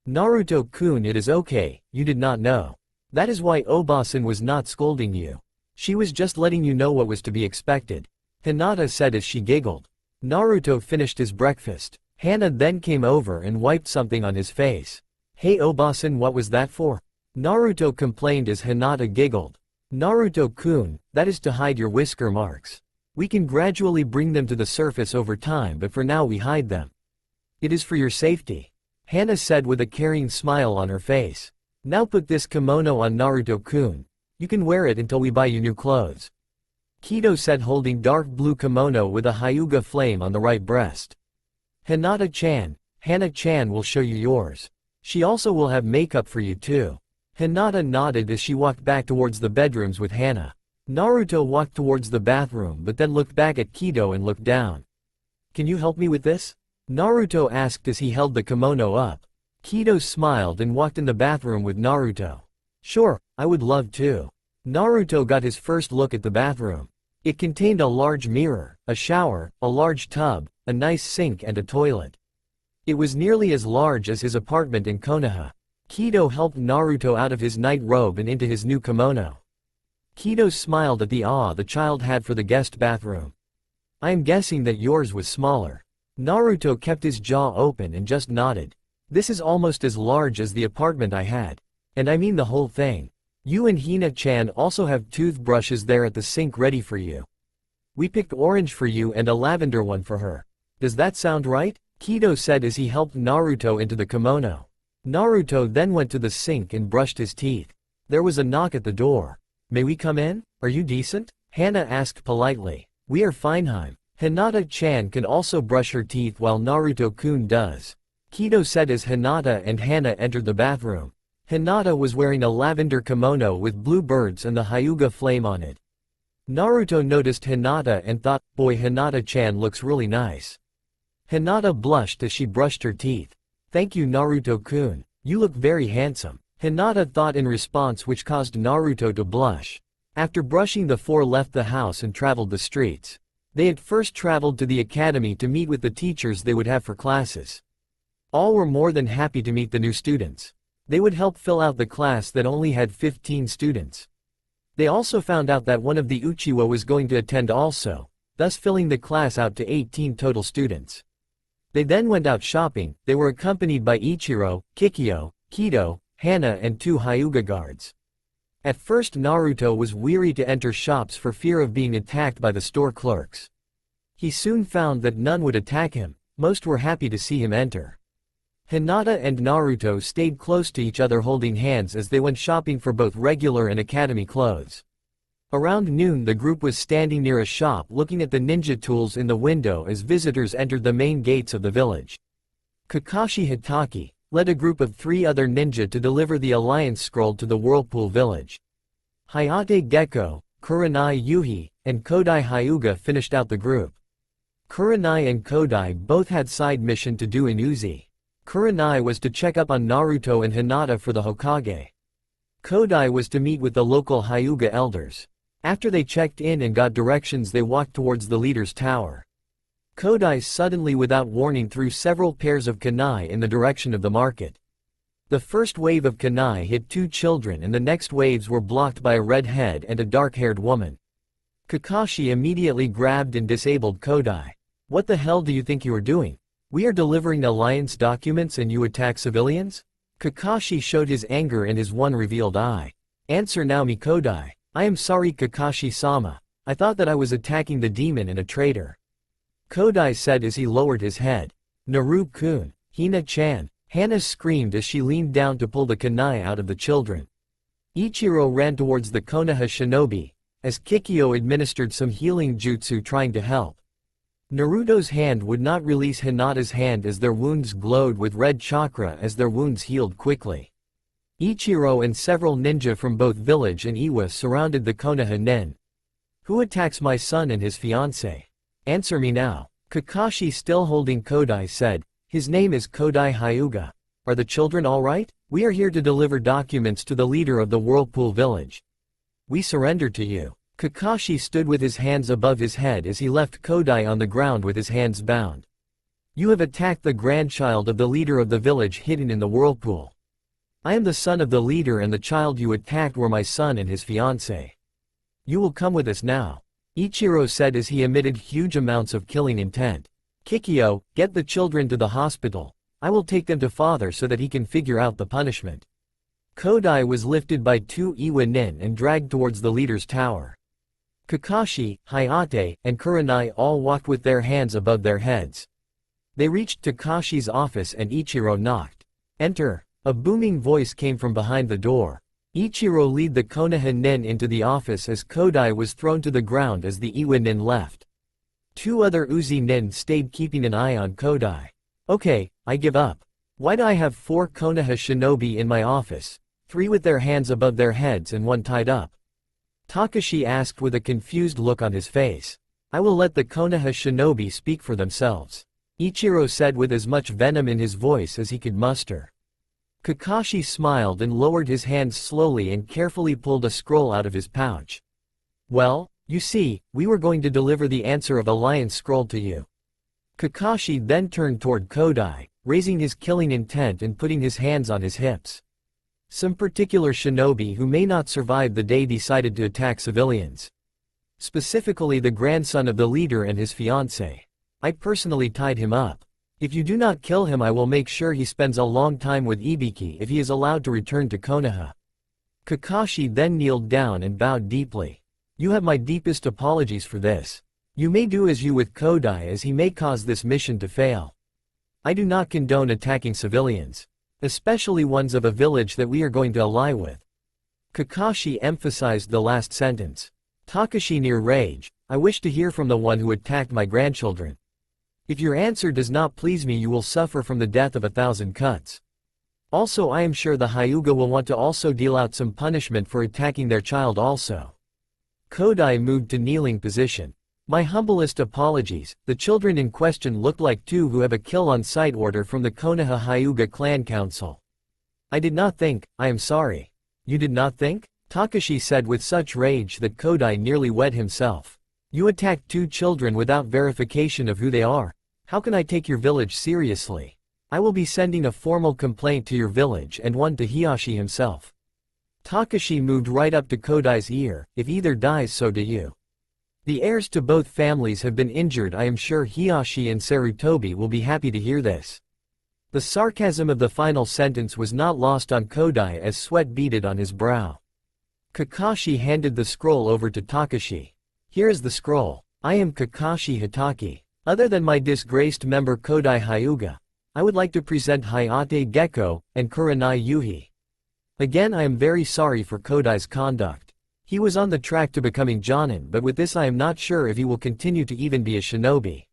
"Naruto-kun, it is okay, you did not know. That is why Obasan was not scolding you. She was just letting you know what was to be expected," Hinata said as she giggled. Naruto finished his breakfast. Hana then came over and wiped something on his face. "Hey Obasan, what was that for?" Naruto complained as Hinata giggled. "Naruto-kun, that is to hide your whisker marks. We can gradually bring them to the surface over time, but for now we hide them. It is for your safety," Hana said with a caring smile on her face. "Now put this kimono on, Naruto-kun. You can wear it until we buy you new clothes," Kido said, holding dark blue kimono with a Hyuga flame on the right breast. "Hinata-chan, Hana-chan will show you yours. She also will have makeup for you too." Hinata nodded as she walked back towards the bedrooms with Hana. Naruto walked towards the bathroom but then looked back at Kido and looked down. "Can you help me with this?" Naruto asked as he held the kimono up. Kido smiled and walked in the bathroom with Naruto. "Sure, I would love to." Naruto got his first look at the bathroom. It contained a large mirror, a shower, a large tub, a nice sink and a toilet. It was nearly as large as his apartment in Konoha. Kido helped Naruto out of his night robe and into his new kimono. Kido smiled at the awe the child had for the guest bathroom. "I am guessing that yours was smaller." Naruto kept his jaw open and just nodded. "This is almost as large as the apartment I had. And I mean the whole thing. You and Hina-chan also have toothbrushes there at the sink ready for you. We picked orange for you and a lavender one for her. Does that sound right?" Kido said as he helped Naruto into the kimono. Naruto then went to the sink and brushed his teeth. There was a knock at the door. "May we come in? Are you decent?" Hana asked politely. "We are fine. Hinata-chan can also brush her teeth while Naruto-kun does," Kido said as Hinata and Hana entered the bathroom. Hinata was wearing a lavender kimono with blue birds and the Hyuga flame on it. Naruto noticed Hinata and thought, "Boy, Hinata-chan looks really nice." Hinata blushed as she brushed her teeth. "Thank you, Naruto-kun. You look very handsome," Hinata thought in response, which caused Naruto to blush. After brushing, the four left the house and traveled the streets. They had first traveled to the academy to meet with the teachers they would have for classes. All were more than happy to meet the new students. They would help fill out the class that only had 15 students. They also found out that one of the Uchiwa was going to attend also, thus filling the class out to 18 total students. They then went out shopping. They were accompanied by Ichiro, Kikyo, Kido, Hana and 2 Hyuga guards. At first Naruto was weary to enter shops for fear of being attacked by the store clerks. He soon found that none would attack him. Most were happy to see him enter. Hinata and Naruto stayed close to each other holding hands as they went shopping for both regular and academy clothes. Around noon the group was standing near a shop looking at the ninja tools in the window as visitors entered the main gates of the village. Kakashi Hitaki led a group of 3 other ninja to deliver the Alliance Scroll to the Whirlpool village. Hayate Gecko, Kurenai Yuhi, and Kodai Hyuga finished out the group. Kurenai and Kodai both had side mission to do in Uzi. Kurenai was to check up on Naruto and Hinata for the Hokage. Kodai was to meet with the local Hyuga elders. After they checked in and got directions, they walked towards the leader's tower. Kodai suddenly without warning threw several pairs of kunai in the direction of the market. The first wave of kunai hit 2 children and the next waves were blocked by a red head and a dark-haired woman. Kakashi immediately grabbed and disabled Kodai. What the hell do you think you are doing? We are delivering alliance documents and you attack civilians? Kakashi showed his anger in his one revealed eye. Answer now me Kodai. I am sorry Kakashi-sama. I thought that I was attacking the demon and a traitor. Kodai said as he lowered his head. Naru-kun, Hina-chan. Hana screamed as she leaned down to pull the kunai out of the children. Ichiro ran towards the Konoha shinobi, as Kikyo administered some healing jutsu trying to help. Naruto's hand would not release Hinata's hand as their wounds glowed with red chakra as their wounds healed quickly. Ichiro and several ninja from both village and Iwa surrounded the Konoha nin. Who attacks my son and his fiancé? Answer me now. Kakashi still holding Kodai said, his name is Kodai Hyuga. Are the children alright? We are here to deliver documents to the leader of the Whirlpool village. We surrender to you. Kakashi stood with his hands above his head as he left Kodai on the ground with his hands bound. You have attacked the grandchild of the leader of the village hidden in the Whirlpool. I am the son of the leader and the child you attacked were my son and his fiancé. You will come with us now. Ichiro said as he emitted huge amounts of killing intent. Kikyo, get the children to the hospital. I will take them to father so that he can figure out the punishment. Kodai was lifted by 2 Iwa nin and dragged towards the leader's tower. Kakashi, Hayate, and Kurenai all walked with their hands above their heads. They reached Takashi's office and Ichiro knocked. Enter. A booming voice came from behind the door. Ichiro led the Konoha nin into the office as Kodai was thrown to the ground as the Iwa nin left. 2 other Uzi nin stayed keeping an eye on Kodai. Okay, I give up. Why do I have 4 Konoha shinobi in my office? 3 with their hands above their heads and 1 tied up. Takashi asked with a confused look on his face. I will let the Konoha shinobi speak for themselves. Ichiro said with as much venom in his voice as he could muster. Kakashi smiled and lowered his hands slowly and carefully pulled a scroll out of his pouch. Well, you see, we were going to deliver the answer of Alliance scroll to you. Kakashi then turned toward Kodai, raising his killing intent and putting his hands on his hips. Some particular shinobi who may not survive the day decided to attack civilians. Specifically the grandson of the leader and his fiancé. I personally tied him up. If you do not kill him I will make sure he spends a long time with Ibiki if he is allowed to return to Konoha. Kakashi then kneeled down and bowed deeply. You have my deepest apologies for this. You may do as you with Kodai as he may cause this mission to fail. I do not condone attacking civilians. Especially ones of a village that we are going to ally with. Kakashi emphasized the last sentence. Takashi near rage, I wish to hear from the one who attacked my grandchildren. If your answer does not please me you will suffer from the death of 1,000 cuts. Also I am sure the Hyuga will want to also deal out some punishment for attacking their child also. Kodai moved to kneeling position. My humblest apologies, the children in question looked like 2 who have a kill on sight order from the Konoha Hyuga clan council. I did not think, I am sorry. You did not think? Takashi said with such rage that Kodai nearly wet himself. You attacked 2 children without verification of who they are. How can I take your village seriously? I will be sending a formal complaint to your village and one to Hiyashi himself. Takashi moved right up to Kodai's ear, if either dies so do you. The heirs to both families have been injured. I am sure Hiyashi and Sarutobi will be happy to hear this. The sarcasm of the final sentence was not lost on Kodai as sweat beaded on his brow. Kakashi handed the scroll over to Takashi. Here is the scroll. I am Kakashi Hitaki. Other than my disgraced member Kodai Hyuga, I would like to present Hayate Gecko and Kurenai Yuhi. Again I am very sorry for Kodai's conduct. He was on the track to becoming Jonin but with this I am not sure if he will continue to even be a shinobi.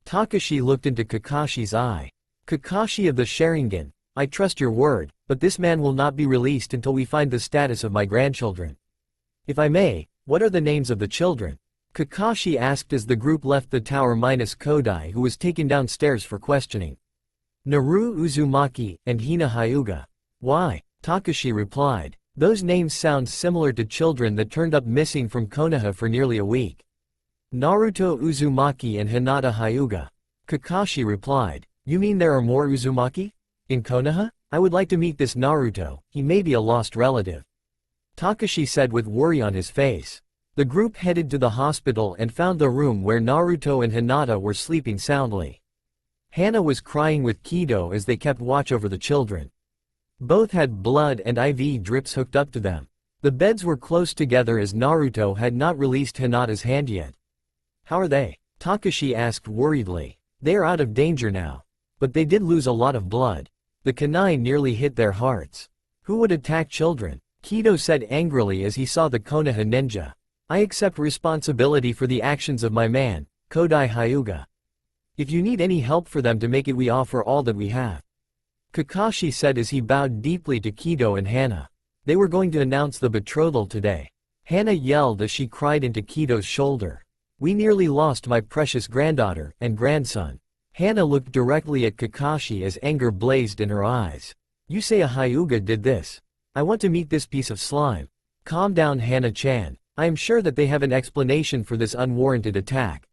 Takashi looked into Kakashi's eye. Kakashi of the Sharingan, I trust your word, but this man will not be released until we find the status of my grandchildren. If I may, what are the names of the children? Kakashi asked as the group left the tower minus Kodai who was taken downstairs for questioning. Naru Uzumaki and Hina Hyuga. Why? Takashi replied. Those names sound similar to children that turned up missing from Konoha for nearly a week. Naruto Uzumaki and Hinata Hyuga. Kakashi replied. You mean there are more Uzumaki? In Konoha? I would like to meet this Naruto, he may be a lost relative. Takashi said with worry on his face. The group headed to the hospital and found the room where Naruto and Hinata were sleeping soundly. Hana was crying with Kido as they kept watch over the children. Both had blood and IV drips hooked up to them. The beds were close together as Naruto had not released Hinata's hand yet. How are they? Takashi asked worriedly. They are out of danger now. But they did lose a lot of blood. The kunai nearly hit their hearts. Who would attack children? Kido said angrily as he saw the Konoha ninja. I accept responsibility for the actions of my man, Kodai Hyuga. If you need any help for them to make it, we offer all that we have. Kakashi said as he bowed deeply to Kido and Hana. They were going to announce the betrothal today. Hana yelled as she cried into Kido's shoulder. We nearly lost my precious granddaughter and grandson. Hana looked directly at Kakashi as anger blazed in her eyes. You say a Hyuga did this? I want to meet this piece of slime. Calm down, Hana-chan. I am sure that they have an explanation for this unwarranted attack.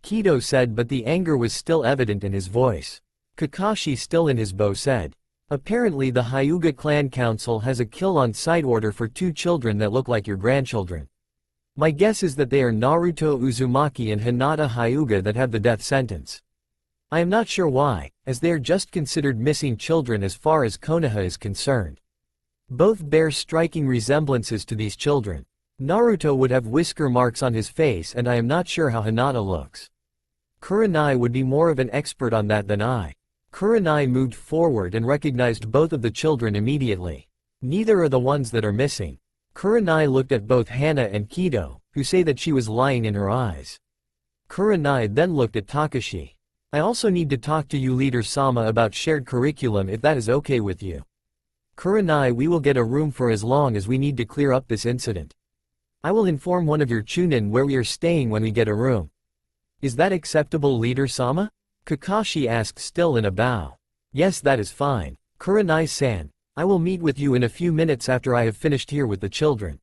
Kido said, but the anger was still evident in his voice. Kakashi, still in his bow, said. Apparently the Hyuga clan council has a kill-on-sight order for 2 children that look like your grandchildren. My guess is that they are Naruto Uzumaki and Hinata Hyuga that have the death sentence. I am not sure why, as they are just considered missing children as far as Konoha is concerned. Both bear striking resemblances to these children. Naruto would have whisker marks on his face, and I am not sure how Hinata looks. Kurenai would be more of an expert on that than I. Kurenai moved forward and recognized both of the children immediately. Neither are the ones that are missing. Kurenai looked at both Hana and Kido, who say that she was lying in her eyes. Kurenai then looked at Takashi. I also need to talk to you, Leader Sama, about shared curriculum, if that is okay with you. Kurenai, we will get a room for as long as we need to clear up this incident. I will inform one of your chunin where we are staying when we get a room. Is that acceptable, Leader Sama? Kakashi asked, still in a bow. Yes, that is fine. Kurenai-san, I will meet with you in a few minutes after I have finished here with the children.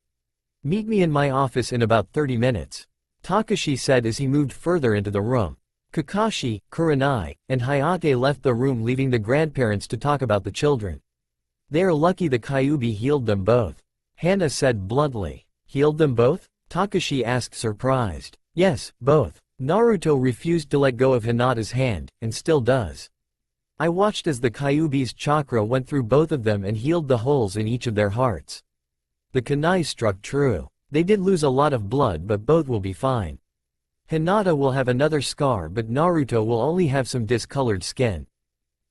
Meet me in my office in about 30 minutes. Takashi said as he moved further into the room. Kakashi, Kurenai, and Hayate left the room, leaving the grandparents to talk about the children. They are lucky the Kyuubi healed them both. Hana said bluntly. Healed them both? Takashi asked, surprised. Yes, both. Naruto refused to let go of Hinata's hand, and still does. I watched as the Kyuubi's chakra went through both of them and healed the holes in each of their hearts. The kunai struck true. They did lose a lot of blood, but both will be fine. Hinata will have another scar, but Naruto will only have some discolored skin.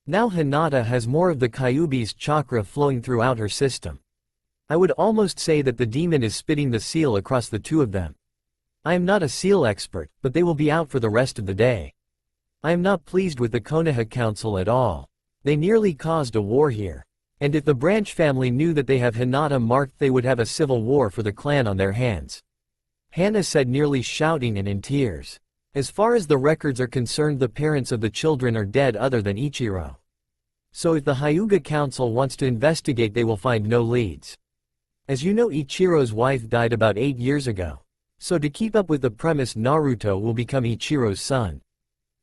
Now Hinata has more of the Kyuubi's chakra flowing throughout her system. I would almost say that the demon is spitting the seal across the two of them. I am not a seal expert, but they will be out for the rest of the day. I am not pleased with the Konoha Council at all. They nearly caused a war here. And if the branch family knew that they have Hinata marked, they would have a civil war for the clan on their hands. Hana said, nearly shouting and in tears. As far as the records are concerned, the parents of the children are dead other than Ichiro. So if the Hyuga Council wants to investigate, they will find no leads. As you know, Ichiro's wife died about 8 years ago. So to keep up with the premise, Naruto will become Ichiro's son.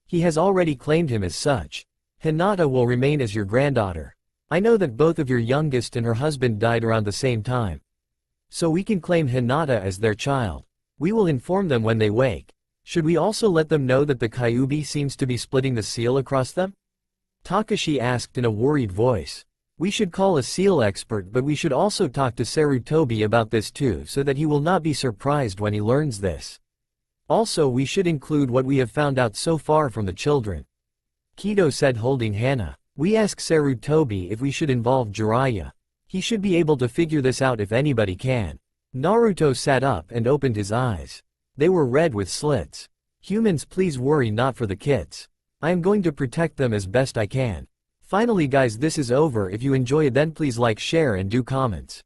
He has already claimed him as such. Hinata will remain as your granddaughter. I know that both of your youngest and her husband died around the same time. So we can claim Hinata as their child. We will inform them when they wake. Should we also let them know that the Kyuubi seems to be splitting the seal across them? Takashi asked in a worried voice. We should call a seal expert, but we should also talk to Sarutobi about this too, so that he will not be surprised when he learns this. Also, we should include what we have found out so far from the children. Kido said, holding Hana. We ask Sarutobi if we should involve Jiraiya. He should be able to figure this out if anybody can. Naruto sat up and opened his eyes. They were red with slits. Humans, please worry not for the kids. I am going to protect them as best I can. Finally guys, this is over. If you enjoy it, then please like, share and do comments.